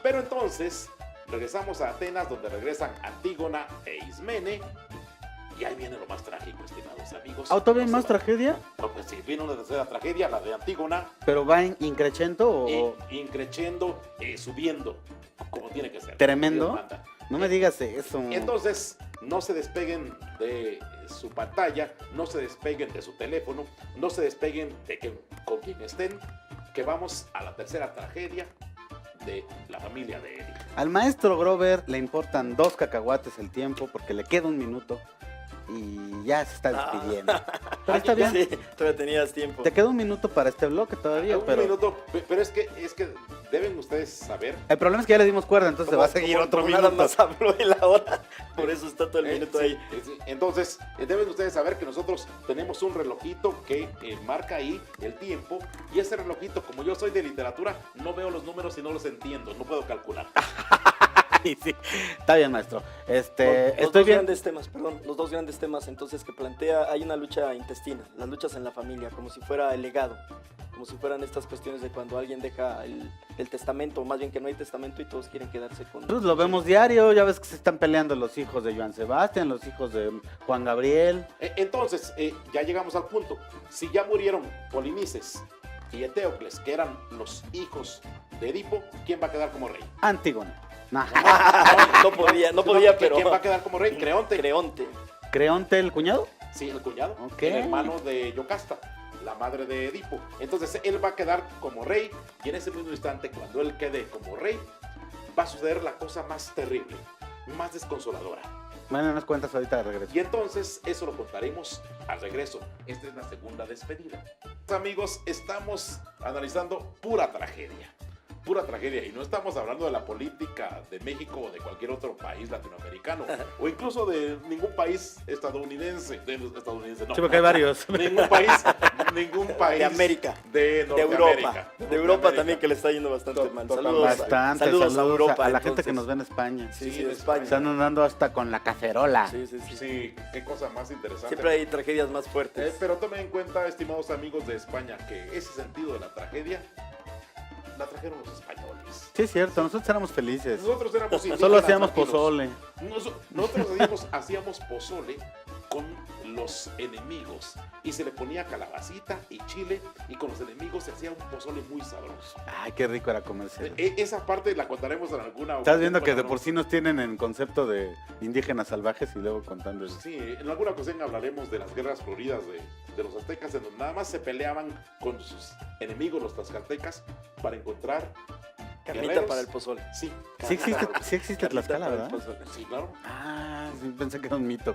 Pero entonces regresamos a Atenas, donde regresan Antígona e Ismene. Y ahí viene lo más trágico, estimados amigos. ¿Todavía hay No más se va- tragedia? No, pues sí, viene una tercera tragedia, la de Antígona, ¿Pero va en increchento o...? increciendo, subiendo, como tiene que ser. Tremendo. Dios manda. No me digas eso. Entonces, no se despeguen de su pantalla, no se despeguen de su teléfono, no se despeguen con quien estén, que vamos a la tercera tragedia de la familia de Edipo. Al maestro Grover le importan 2 cacahuates el tiempo porque le queda 1 minuto. y ya se está despidiendo. Ah, Pero está bien. Sí, todavía tenías tiempo. Te queda un minuto para este bloque todavía, Un pero minuto, pero es que deben ustedes saber. el problema es que ya le dimos cuerda, entonces se va a seguir otro Nada minuto. más habló él ahora. Por eso está todo el minuto Sí, ahí. sí. Entonces, deben ustedes saber que nosotros tenemos un relojito que marca ahí el tiempo. Y ese relojito, como yo soy de literatura, no veo los números y no los entiendo. No puedo calcular. Ay, sí. Está bien, maestro. Los Estoy dos bien. grandes temas, perdón, los dos grandes temas entonces que plantea, hay una lucha intestina, las luchas en la familia, como si fuera el legado, como si fueran estas cuestiones de cuando alguien deja el testamento, o más bien que no hay testamento y todos quieren quedarse con... Pues lo vemos diario, ya ves que se están peleando los hijos de Joan Sebastián, los hijos de Juan Gabriel. Entonces, ya llegamos al punto. Si ya murieron Polinices y Eteocles, que eran los hijos de Edipo, ¿quién va a quedar como rey? Antígona. Nah. No podía, pero... ¿Quién va a quedar como rey? Creonte. Creonte. ¿Creonte el cuñado? Sí, el cuñado, Ok. el hermano de Yocasta, la madre de Edipo. Entonces él va a quedar como rey y en ese mismo instante, cuando él quede como rey, va a suceder la cosa más terrible, más desconsoladora. Bueno, nos cuentas ahorita de regreso. Y entonces eso lo contaremos al regreso. Esta es la segunda despedida. Amigos, estamos analizando pura tragedia. Pura tragedia, y no estamos hablando de la política de México o de cualquier otro país latinoamericano o incluso de ningún país estadounidense, no, Sí, porque hay varios. ningún país De América. de De Norteamérica. Europa. De Europa también, que le está yendo bastante mal. Saludos, Bastante, saludos a Europa. a la gente entonces. que nos ve en España. Sí, Sí, de de España. Están andando hasta con la cacerola. Sí, sí, sí. Sí, qué cosa más interesante. Siempre hay tragedias más fuertes. Pero tomen en cuenta, estimados amigos de España, que ese sentido de la tragedia la trajeron los españoles. Sí, es cierto, nosotros éramos felices. Nosotros éramos indígenas Solo hacíamos tranquilos. pozole. Nosotros hacíamos pozole con los enemigos y se le ponía calabacita y chile y con los enemigos se hacía un pozole muy sabroso. Ay, qué rico era comerse. Esa parte la contaremos en alguna ocasión. Estás viendo que de pero por sí nos tienen en concepto de indígenas salvajes y luego contando eso. Sí, en alguna ocasión hablaremos de las guerras floridas de los aztecas, en donde nada más se peleaban con sus enemigos, los tlaxcaltecas, para encontrar Carnita guerreros. para el pozole. Sí, Sí existe Carnita Tlaxcala, para el ¿verdad? pozole. sí, claro. Ah, sí, pensé que era un mito.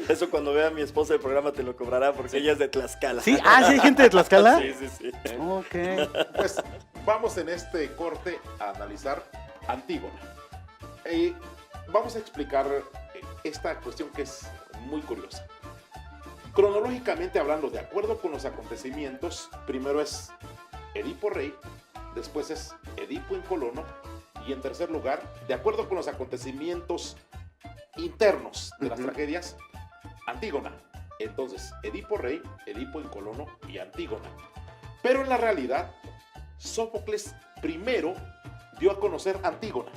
Eso cuando vea a mi esposa el programa te lo cobrará porque ella es de Tlaxcala. Sí, sí hay gente de Tlaxcala. Sí, sí, sí. Ok. Pues vamos en este corte a analizar Antígona. Vamos a explicar esta cuestión que es muy curiosa. Cronológicamente hablando, de acuerdo con los acontecimientos, primero es Edipo rey, después es Edipo en colono y en tercer lugar, de acuerdo con los acontecimientos internos de las tragedias, Antígona. Entonces, Edipo rey, Edipo en colono y Antígona. Pero en la realidad, Sófocles primero dio a conocer Antígona.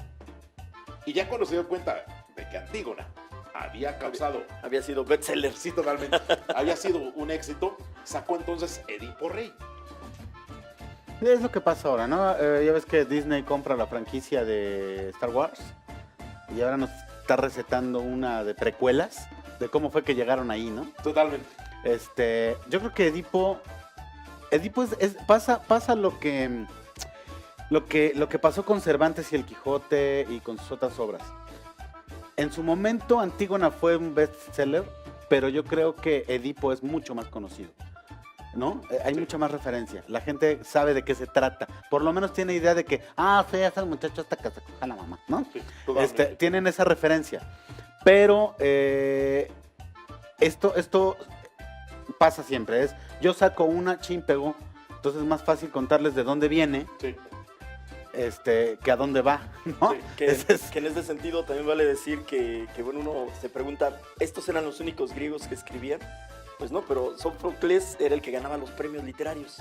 Y ya cuando se dio cuenta de que Antígona había causado, Había sido bestseller. sí, totalmente, había sido un éxito, sacó entonces Edipo rey. Es lo que pasa ahora, ¿no? Ya ves que Disney compra la franquicia de Star Wars y ahora nos está recetando una de precuelas de cómo fue que llegaron ahí, ¿no? Totalmente. Yo creo que Edipo pasa lo que pasó con Cervantes y el Quijote y con sus otras obras. En su momento Antígona fue un bestseller, pero yo creo que Edipo es mucho más conocido, ¿no? Hay mucha más referencia. La gente sabe de qué se trata. Por lo menos tiene idea de que, sí, es el muchacho hasta que se coja la mamá, ¿no? Sí, totalmente. Tienen esa referencia. Pero esto pasa siempre. Yo saco una, chin, pegó. Entonces es más fácil contarles de dónde viene Sí. que a dónde va, ¿no? Sí, que en ese sentido también vale decir que, bueno, uno se pregunta, ¿estos eran los únicos griegos que escribían? Pues no, pero Sófocles era el que ganaba los premios literarios.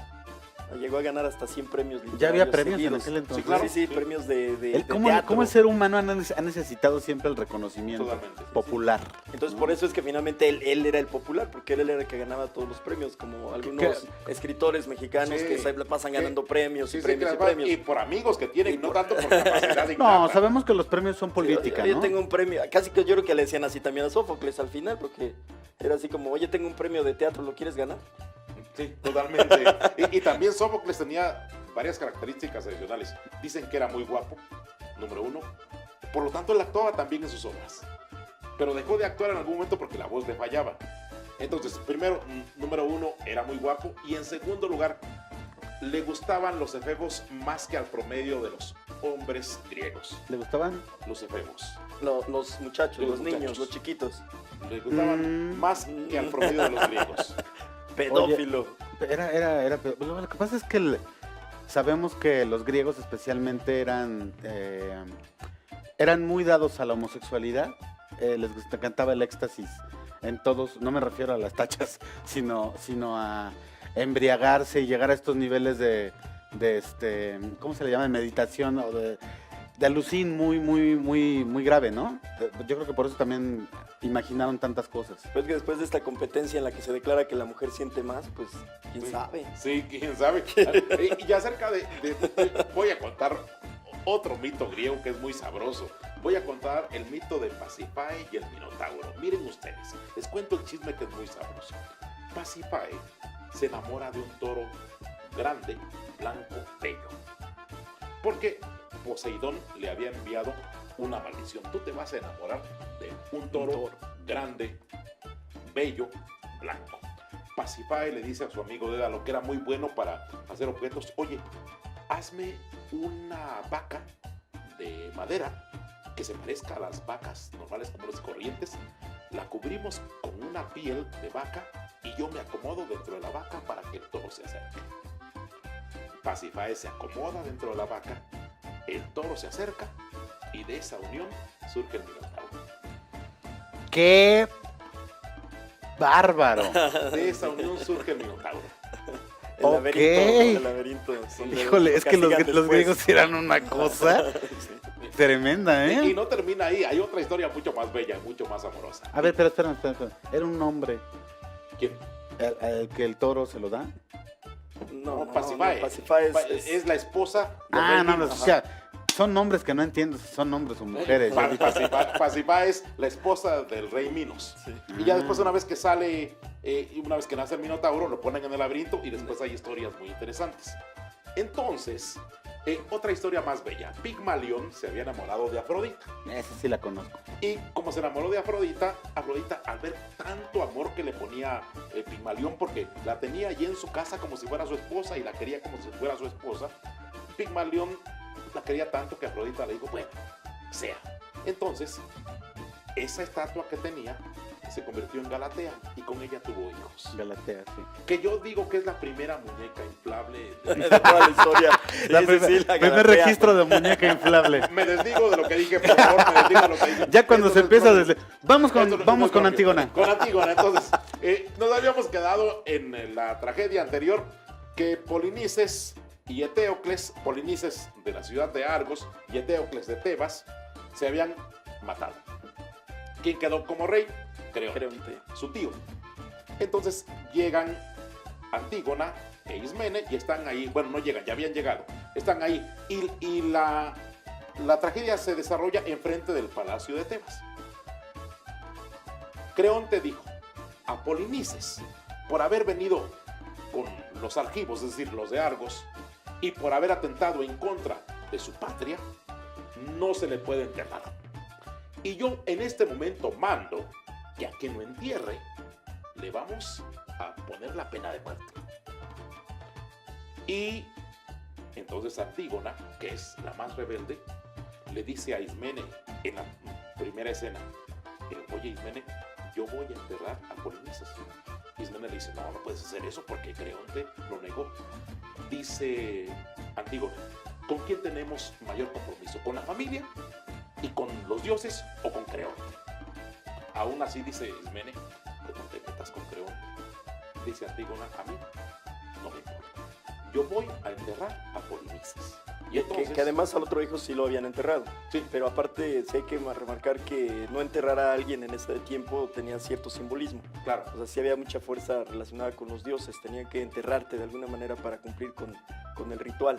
Llegó a ganar hasta 100 premios literarios. Ya había premios en seguidos. aquel entonces. Sí, claro. Sí, premios de ¿Cómo teatro. el ser humano ha necesitado siempre el reconocimiento Totalmente, sí, popular? Entonces por eso es que finalmente él era el popular, porque él era el que ganaba todos los premios, como algunos escritores mexicanos Sí, que se la pasan ganando premios Sí, y sí, premios que y además, premios. y por amigos que tienen, Y no por- tanto por capacidad No, innata. sabemos que los premios son política, yo ¿no? tengo un premio, casi que yo creo que le decían así también a Sófocles al final, porque era así como, oye, tengo un premio de teatro, ¿lo quieres ganar? Sí, totalmente. y también Sófocles tenía varias características adicionales. Dicen que era muy guapo, número uno. Por lo tanto, él actuaba también en sus obras. pero dejó de actuar en algún momento porque la voz le fallaba. Entonces, primero, número uno, era muy guapo, y en segundo lugar, le gustaban los efebos más que al promedio de los hombres griegos. ¿Le gustaban? Los efebos. Los muchachos, Los los niños, muchachos. los chiquitos. Le gustaban más que al promedio de los griegos. Pedófilo. Lo que pasa es que sabemos que los griegos especialmente eran muy dados a la homosexualidad. Les encantaba el éxtasis en todos, no me refiero a las tachas, sino a embriagarse y llegar a estos niveles de ¿cómo se le llama? Meditación o de alucín muy grave, ¿no? Yo creo que por eso también imaginaron tantas cosas. Pero es que después de esta competencia en la que se declara que la mujer siente más, pues, quién sabe. Sí, quién sabe. Y acerca voy a contar otro mito griego que es muy sabroso. Voy a contar el mito de Pasífae y el Minotauro. Miren ustedes, les cuento el chisme que es muy sabroso. Pasífae se enamora de un toro grande, blanco, bello. Porque Poseidón le había enviado una maldición. Tú te vas a enamorar de un toro grande, bello, blanco. Pasífae le dice a su amigo Dédalo, que era muy bueno para hacer objetos: oye, hazme una vaca de madera que se parezca a las vacas normales como las corrientes, la cubrimos con una piel de vaca y yo me acomodo dentro de la vaca para que el toro se acerque. Pasífae se acomoda dentro de la vaca, el toro se acerca y de esa unión surge el Minotauro. ¡Qué bárbaro! De esa unión surge el Minotauro. El laberinto, el laberinto. Híjole, es que los griegos eran una cosa tremenda, ¿eh? Y no termina ahí, hay otra historia mucho más bella, mucho más amorosa. A ver, pero espera. Era un hombre ¿Quién? el que el toro se lo da. No, Pasífae. Pasífae Es la esposa de Ah, Rey no, Minos. o sea, son nombres que no entiendo si son hombres o mujeres. Pasífae es la esposa del rey Minos. Sí. Y ya después, una vez que sale, una vez que nace el Minotauro, lo ponen en el laberinto y después hay historias muy interesantes. Entonces, otra historia más bella. Pigmalión se había enamorado de Afrodita. Esa sí la conozco. Y como se enamoró de Afrodita, al ver tanto amor que le ponía Pigmalión, porque la tenía allí en su casa como si fuera su esposa y la quería como si fuera su esposa, Pigmalión la quería tanto que Afrodita le dijo, bueno, sea. Entonces, esa estatua que tenía se convirtió en Galatea y con ella tuvo hijos. Galatea, sí. Que yo digo que es la primera muñeca inflable de toda la historia. La Sí, primer Galatea. registro de muñeca inflable. Me desdigo de lo que dije, por favor, me desdigo de lo que dije. Ya cuando se empieza desde... desde... Vamos con Antígona. Con Antígona, entonces, nos habíamos quedado en la tragedia anterior que Polinices y Eteocles, Polinices de la ciudad de Argos y Eteocles de Tebas, se habían matado. ¿Quién quedó como rey? Creonte, su tío. Entonces llegan Antígona e Ismene y están ahí, bueno, no llegan, ya habían llegado, están ahí y la tragedia se desarrolla enfrente del palacio de Tebas. Creonte dijo a Polinices, por haber venido con los argivos, es decir, los de Argos, y por haber atentado en contra de su patria, no se le puede enterrar. Y yo en este momento mando que a quien lo entierre le vamos a poner la pena de muerte. Y entonces Antígona, que es la más rebelde, le dice a Ismene en la primera escena, oye Ismene, yo voy a enterrar a Polinices. Ismene le dice, no puedes hacer eso porque Creonte lo negó. Dice Antígona, ¿con quién tenemos mayor compromiso? ¿Con la familia y con los dioses o con Creonte? Aún así dice Ismene, que no te metas con Creonte. Dice Antígona, a mí no me importa. Yo voy a enterrar a Polinices. Y entonces, que además al otro hijo sí lo habían enterrado. Sí. Pero aparte sí hay que remarcar que no enterrar a alguien en ese tiempo tenía cierto simbolismo. claro, O sea, sí había mucha fuerza relacionada con los dioses. Tenían que enterrarte de alguna manera para cumplir con el ritual.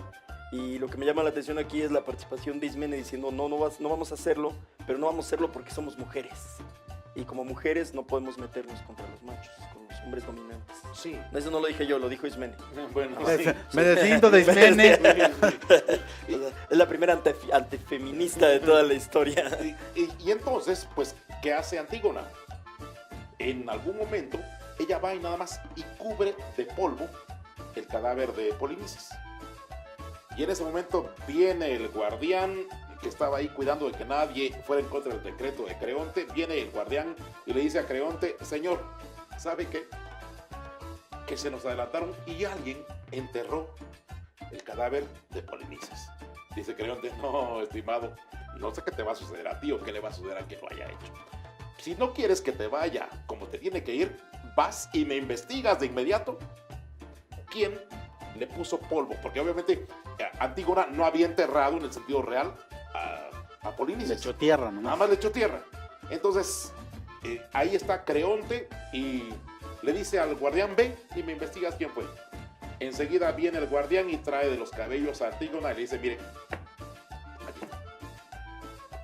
Y lo que me llama la atención aquí es la participación de Ismene diciendo, no vamos a hacerlo, pero no vamos a hacerlo porque somos mujeres. Y como mujeres no podemos meternos contra los machos, con los hombres dominantes. sí. Eso no lo dije yo, lo dijo Ismene. Bueno, sí. Me deslindo de Ismene. O sea, es la primera antefeminista de toda la historia. Y entonces, pues, ¿qué hace Antígona? En algún momento, ella va y nada más y cubre de polvo el cadáver de Polinices. Y en ese momento viene el guardián que estaba ahí cuidando de que nadie fuera en contra del decreto de Creonte. Viene el guardián y le dice a Creonte: señor, ¿sabe qué? Que se nos adelantaron y alguien enterró el cadáver de Polinices. Dice Creonte: no, estimado, no sé qué te va a suceder a ti o qué le va a suceder a quien lo haya hecho. Si no quieres que te vaya como te tiene que ir, vas y me investigas de inmediato quién le puso polvo, porque obviamente Antígona no había enterrado en el sentido real a Polinices. Le echó tierra, Nada nomás. más le echó tierra. Entonces, ahí está Creonte y le dice al guardián: ve y me investigas quién fue. Enseguida viene el guardián y trae de los cabellos a Antígona y le dice: mire,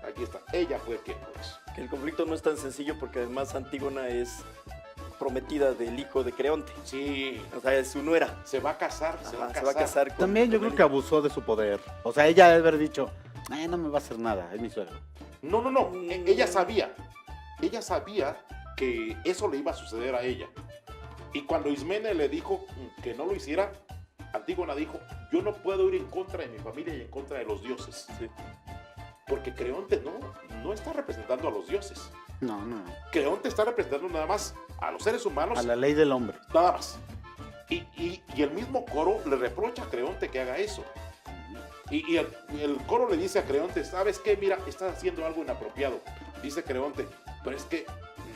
aquí está, ella fue quien lo hizo. Que el conflicto no es tan sencillo porque además Antígona es prometida del hijo de Creonte. Sí, O sea, es su nuera. se va a casar, se va a Ajá, casar. se va a casar con, También yo con creo él. que abusó de su poder. O sea, ella debe haber dicho, no me va a hacer nada, es mi suegro. No, ella sabía que eso le iba a suceder a ella. Y cuando Ismene le dijo que no lo hiciera, Antígona dijo: yo no puedo ir en contra de mi familia y en contra de los dioses. Sí. Porque Creonte no está representando a los dioses. No. Creonte está representando nada más a los seres humanos, A la ley del hombre. nada más. Y el mismo coro le reprocha a Creonte que haga eso. Y el coro le dice a Creonte: ¿sabes qué? Mira, estás haciendo algo inapropiado. Dice Creonte: pero es que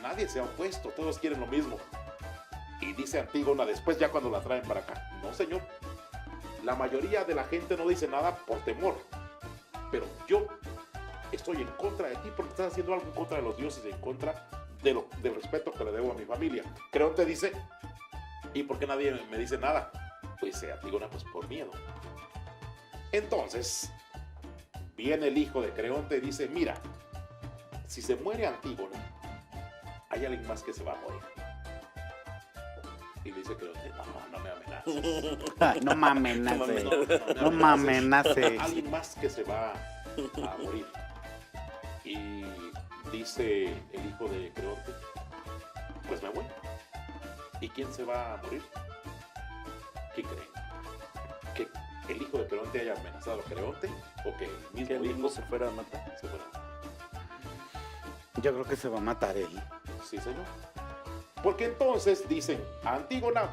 nadie se ha opuesto, todos quieren lo mismo. Y dice Antígona después, ya cuando la traen para acá: no, señor, la mayoría de la gente no dice nada por temor, pero yo estoy en contra de ti porque estás haciendo algo en contra de los dioses y en contra del respeto que le debo a mi familia. Creonte dice: ¿y por qué nadie me dice nada? Pues Antígona, pues por miedo. Entonces viene el hijo de Creonte y dice: mira, si se muere Antígona, hay alguien más que se va a morir. Y le dice Creonte: no me amenaces. Ay, no me amenaces. No me amenaces. amenaces. Alguien más que se va a morir. Y dice el hijo de Creonte: pues me voy. ¿Y quién se va a morir? ¿Qué creen? ¿Que el hijo de Creonte haya amenazado a Creonte? ¿O que el mismo Que el mismo hijo se fuera a matar. se fuera? Yo creo que se va a matar él. Sí, señor. Porque entonces dicen: a Antígona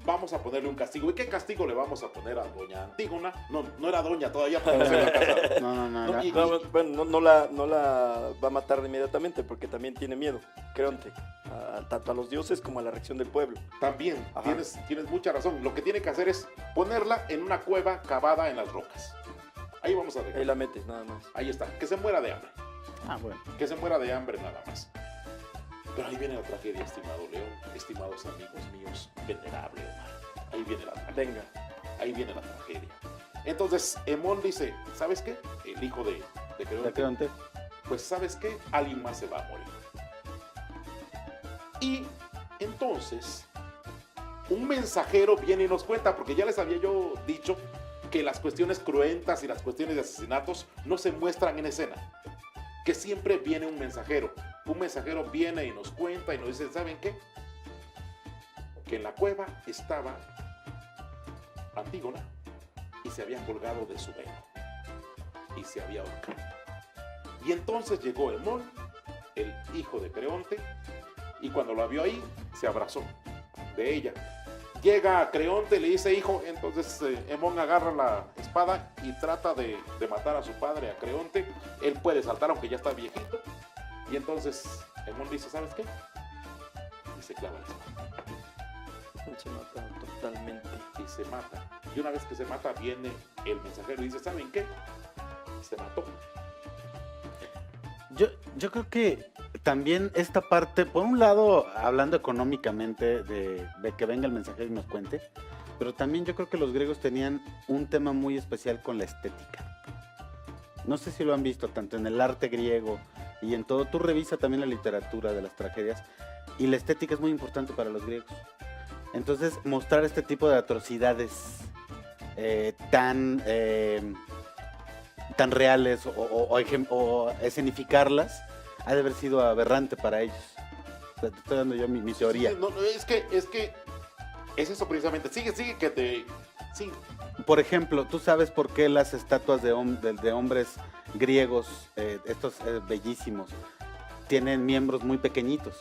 vamos a ponerle un castigo. ¿Y qué castigo le vamos a poner a doña Antígona? No era doña todavía porque no se había casado. No. No, y- No, bueno, no la va a matar inmediatamente porque también tiene miedo, Creonte, tanto a los dioses como a la reacción del pueblo. También, Ajá. tienes mucha razón. Lo que tiene que hacer es ponerla en una cueva cavada en las rocas. Ahí vamos a Ahí dejar. la metes nada más. Ahí está. Que se muera de hambre. Bueno. Que se muera de hambre nada más. Pero ahí viene la tragedia, estimado León, estimados amigos míos, venerable Omar. Ahí viene la tragedia. Venga. Ahí viene la tragedia. Entonces, Hemón dice: ¿sabes qué? El hijo de ¿Ya Creonte, quedó antes? pues ¿sabes qué? Alguien más se va a morir. Y entonces, un mensajero viene y nos cuenta, porque ya les había yo dicho que las cuestiones cruentas y las cuestiones de asesinatos no se muestran en escena, que siempre viene un mensajero. Un mensajero viene y nos cuenta y nos dice: ¿saben qué? Que en la cueva estaba Antígona y se había colgado de su velo y se había ahorcado. Y entonces llegó Hemón, el hijo de Creonte, y cuando la vio ahí, se abrazó de ella. Llega Creonte y le dice: hijo. Entonces Hemón agarra la espada y trata de matar a su padre, a Creonte. Él puede saltar aunque ya está viejito. Y entonces Hemón dice: ¿sabes qué? Y se clava la espada. Se mata totalmente. Y se mata. Y una vez que se mata, viene el mensajero y dice: ¿saben qué? Se mató. Yo creo que también esta parte, por un lado, hablando económicamente de que venga el mensajero y nos cuente, pero también yo creo que los griegos tenían un tema muy especial con la estética. No sé si lo han visto, tanto en el arte griego y en todo. Tú revisa también la literatura de las tragedias y la estética es muy importante para los griegos. Entonces, mostrar este tipo de atrocidades tan reales o escenificarlas, ha de haber sido aberrante para ellos. O sea, te estoy dando yo mi teoría. Sí, no, es que es eso precisamente. Sigue que te... Sí. Por ejemplo, ¿tú sabes por qué las estatuas de hombres griegos, estos bellísimos, tienen miembros muy pequeñitos,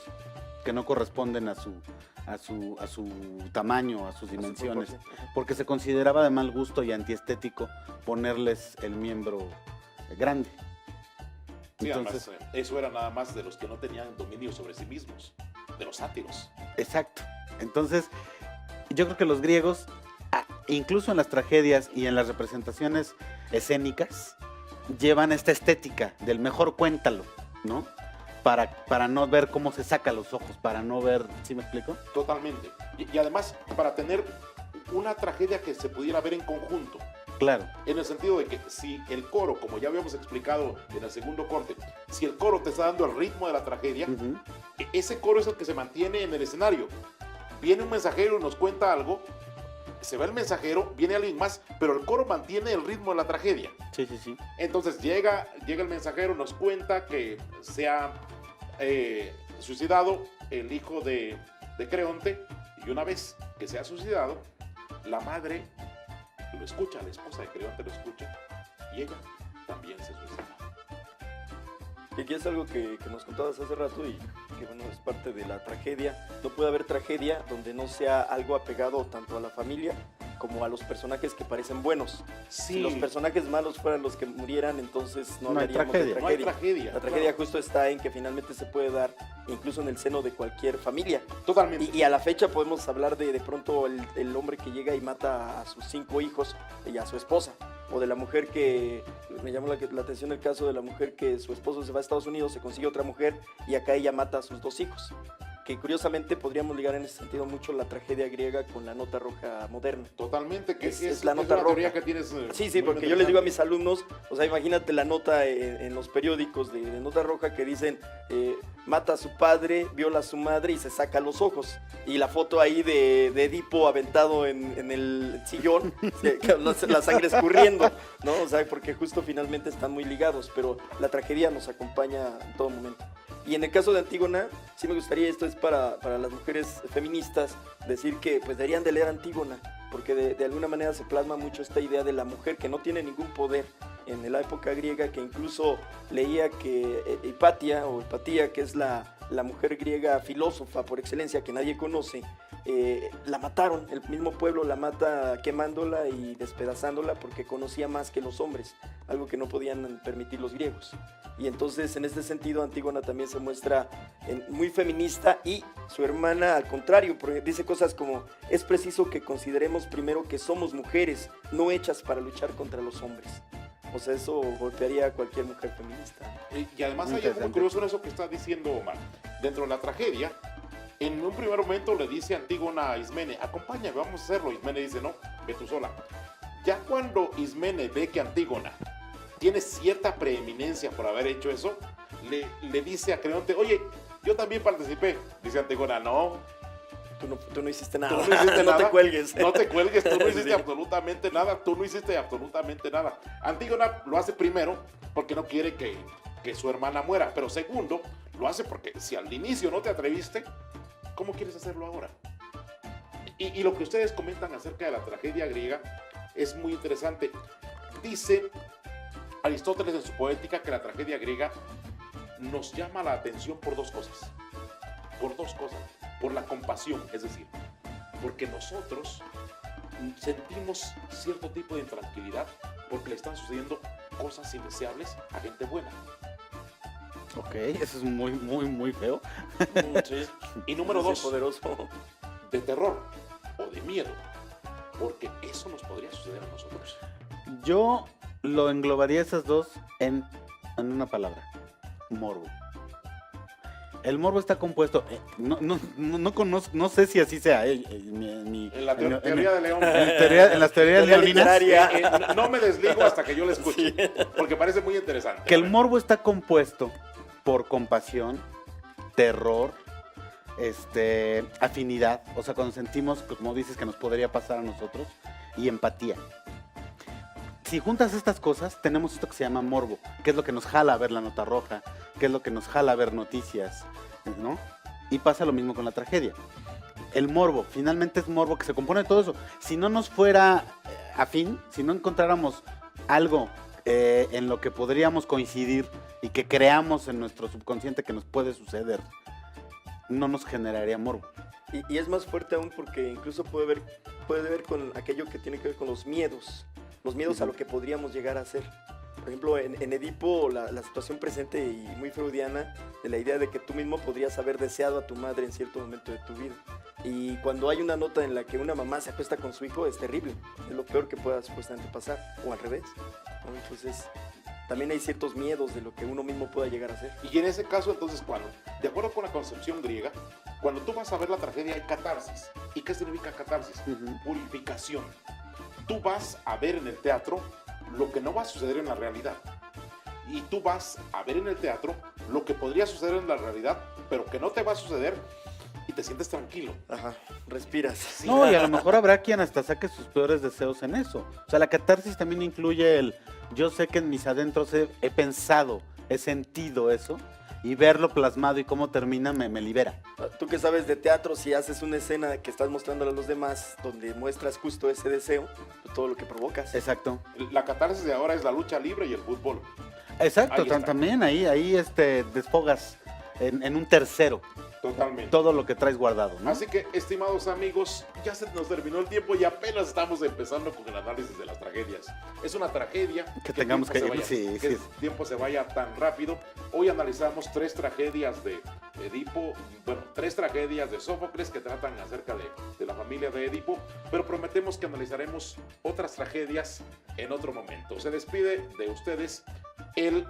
que no corresponden a su tamaño, a sus dimensiones? Porque se consideraba de mal gusto y antiestético ponerles el miembro grande. Sí, Entonces, además, eso era nada más de los que no tenían dominio sobre sí mismos, de los sátiros. exacto. Entonces, yo creo que los griegos, incluso en las tragedias y en las representaciones escénicas, llevan esta estética del mejor cuéntalo, ¿no? Para no ver cómo se saca los ojos, para no ver, ¿sí me explico? Totalmente. Y además, para tener una tragedia que se pudiera ver en conjunto. Claro. En el sentido de que si el coro, como ya habíamos explicado en el segundo corte, si el coro te está dando el ritmo de la tragedia, Ujú. ese coro es el que se mantiene en el escenario. Viene un mensajero y nos cuenta algo, se va el mensajero, viene alguien más, pero el coro mantiene el ritmo de la tragedia. Sí, sí, sí. Entonces llega el mensajero, nos cuenta que se ha suicidado el hijo de Creonte, y una vez que se ha suicidado, la madre lo escucha, la esposa de Creonte lo escucha, y ella también se suicida. Y aquí es algo que nos contabas hace rato y que bueno, es parte de la tragedia. No puede haber tragedia donde no sea algo apegado tanto a la familia como a los personajes que parecen buenos. Si los personajes malos fueran los que murieran, entonces no No hay hablaríamos de tragedia. No hay tragedia. La tragedia claro. justo está en que finalmente se puede dar incluso en el seno de cualquier familia. Totalmente. Y a la fecha podemos hablar de pronto el hombre que llega y mata a sus 5 hijos y a su esposa. O de la mujer que, me llamó la atención el caso de la mujer que su esposo se va a Estados Unidos, se consigue otra mujer y acá ella mata a sus 2 hijos. Que curiosamente podríamos ligar en ese sentido mucho la tragedia griega con la nota roja moderna. Totalmente, que Es la nota una teoría roja. que tienes. Sí, muy porque yo les digo a interesante. mis alumnos, o sea, imagínate la nota en los periódicos de nota roja que dicen, mata a su padre, viola a su madre y se saca los ojos. Y la foto ahí de Edipo aventado en el sillón, con la sangre escurriendo, ¿no? O sea, porque justo finalmente están muy ligados, pero la tragedia nos acompaña en todo momento. Y en el caso de Antígona, sí me gustaría, esto es para las mujeres feministas, decir que pues deberían de leer Antígona, porque de alguna manera se plasma mucho esta idea de la mujer que no tiene ningún poder en la época griega, que incluso leía que Hipatía, que es la mujer griega filósofa por excelencia que nadie conoce, la mataron, el mismo pueblo la mata quemándola y despedazándola porque conocía más que los hombres, algo que no podían permitir los griegos. Y entonces en este sentido Antígona también se muestra muy feminista, y su hermana al contrario, porque dice cosas como: es preciso que consideremos primero que somos mujeres, no hechas para luchar contra los hombres. O sea, eso golpearía a cualquier mujer feminista. Y además Muy hay algo muy interesante. curioso en eso que está diciendo Omar. Dentro de la tragedia, en un primer momento le dice Antígona a Ismene, acompáñame, vamos a hacerlo. Ismene dice, no, ve tú sola. Ya cuando Ismene ve que Antígona tiene cierta preeminencia por haber hecho eso, le dice a Creonte, oye, yo también participé. Dice Antígona, no, Tú no hiciste nada. tú no hiciste No nada. te cuelgues. No te cuelgues, tú no hiciste Sí. absolutamente nada, tú no hiciste absolutamente nada. Antígona lo hace primero porque no quiere que su hermana muera, pero segundo, lo hace porque si al inicio no te atreviste, ¿cómo quieres hacerlo ahora? Y lo que ustedes comentan acerca de la tragedia griega es muy interesante. Dice Aristóteles en su poética que la tragedia griega nos llama la atención por 2 cosas. Por 2 cosas. Por la compasión, es decir, porque nosotros sentimos cierto tipo de intranquilidad porque le están sucediendo cosas indeseables a gente buena. Ok, eso es muy, muy, muy feo. Sí. Y número Sí, 2, poderoso. de terror o de miedo, porque eso nos podría suceder a nosotros. Yo lo englobaría esas dos en una palabra: morbo. El morbo está compuesto, no conozco, no sé si así sea. En la teoría de León. En las teorías Teoría leoninas, literaria. No me desligo hasta que yo la escuche, porque parece muy interesante. que el morbo está compuesto por compasión, terror, afinidad, o sea, cuando sentimos, como dices, que nos podría pasar a nosotros, y empatía. Si juntas estas cosas, tenemos esto que se llama morbo, que es lo que nos jala a ver la nota roja, que es lo que nos jala a ver noticias, ¿no? Y pasa lo mismo con la tragedia. El morbo, finalmente es morbo que se compone de todo eso. Si no nos fuera afín, si no encontráramos algo en lo que podríamos coincidir y que creamos en nuestro subconsciente que nos puede suceder, no nos generaría morbo. Y es más fuerte aún porque incluso puede ver con aquello que tiene que ver con los miedos a lo que podríamos llegar a ser. Por ejemplo, en Edipo, la situación presente y muy freudiana de la idea de que tú mismo podrías haber deseado a tu madre en cierto momento de tu vida. Y cuando hay una nota en la que una mamá se acuesta con su hijo, es terrible. Es lo peor que pueda supuestamente pasar, o al revés, ¿no? Entonces, también hay ciertos miedos de lo que uno mismo pueda llegar a ser. Y en ese caso, entonces, cuando, de acuerdo con la concepción griega, cuando tú vas a ver la tragedia hay catarsis. ¿Y qué significa catarsis? Purificación. Tú vas a ver en el teatro lo que no va a suceder en la realidad. Y tú vas a ver en el teatro lo que podría suceder en la realidad, pero que no te va a suceder y te sientes tranquilo. Ajá, respiras. No, y a lo mejor habrá quien hasta saque sus peores deseos en eso. O sea, la catarsis también incluye el yo sé que en mis adentros he pensado, he sentido eso, y verlo plasmado y cómo termina me libera. Tú que sabes de teatro, si haces una escena que estás mostrándole a los demás, donde muestras justo ese deseo, pues todo lo que provocas. Exacto. La catarsis de ahora es la lucha libre y el fútbol. Exacto, Ahí está. también ahí desfogas en un tercero Totalmente. todo lo que traes guardado, ¿no? Así que, estimados amigos, ya se nos terminó el tiempo y apenas estamos empezando con el análisis de las tragedias. Es una tragedia Que tengamos el que tiempo se ir, vaya- sí, que sí. el tiempo se vaya tan rápido. Hoy analizamos 3 tragedias de Edipo, bueno, 3 tragedias de Sófocles que tratan acerca de la familia de Edipo, pero prometemos que analizaremos otras tragedias en otro momento. Se despide de ustedes el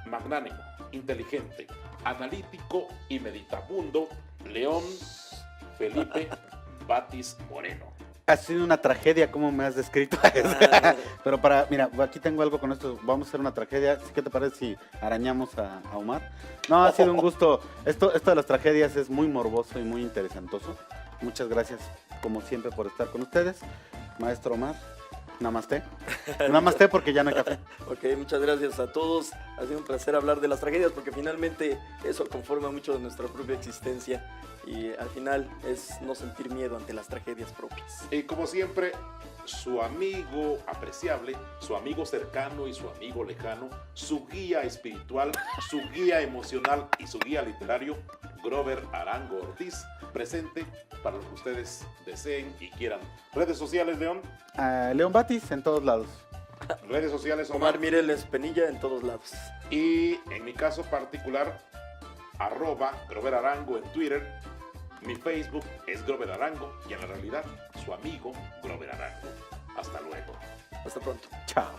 magnánimo, inteligente, analítico y meditabundo León Felipe Batis Moreno. Ha sido una tragedia como me has descrito. Pero mira, aquí tengo algo con esto. Vamos a hacer una tragedia. ¿Qué te parece si arañamos a Omar? No, ha sido un gusto. Esto de las tragedias es muy morboso y muy interesantoso. Muchas gracias, como siempre, por estar con ustedes. Maestro Omar, namaste. Namaste porque ya no hay café. Ok, muchas gracias a todos. Ha sido un placer hablar de las tragedias porque finalmente eso conforma mucho de nuestra propia existencia y al final es no sentir miedo ante las tragedias propias. Y como siempre, su amigo apreciable, su amigo cercano y su amigo lejano, su guía espiritual, su guía emocional y su guía literario, Grover Arango Ortiz, presente para lo que ustedes deseen y quieran. Redes sociales, León. León Batis en todos lados. Redes sociales, Omar Omar. Mireles Penilla en todos lados. Y en mi caso particular, @Grover Arango en Twitter. Mi Facebook es Grover Arango y en la realidad su amigo Grover Arango. Hasta luego. Hasta pronto. Chao.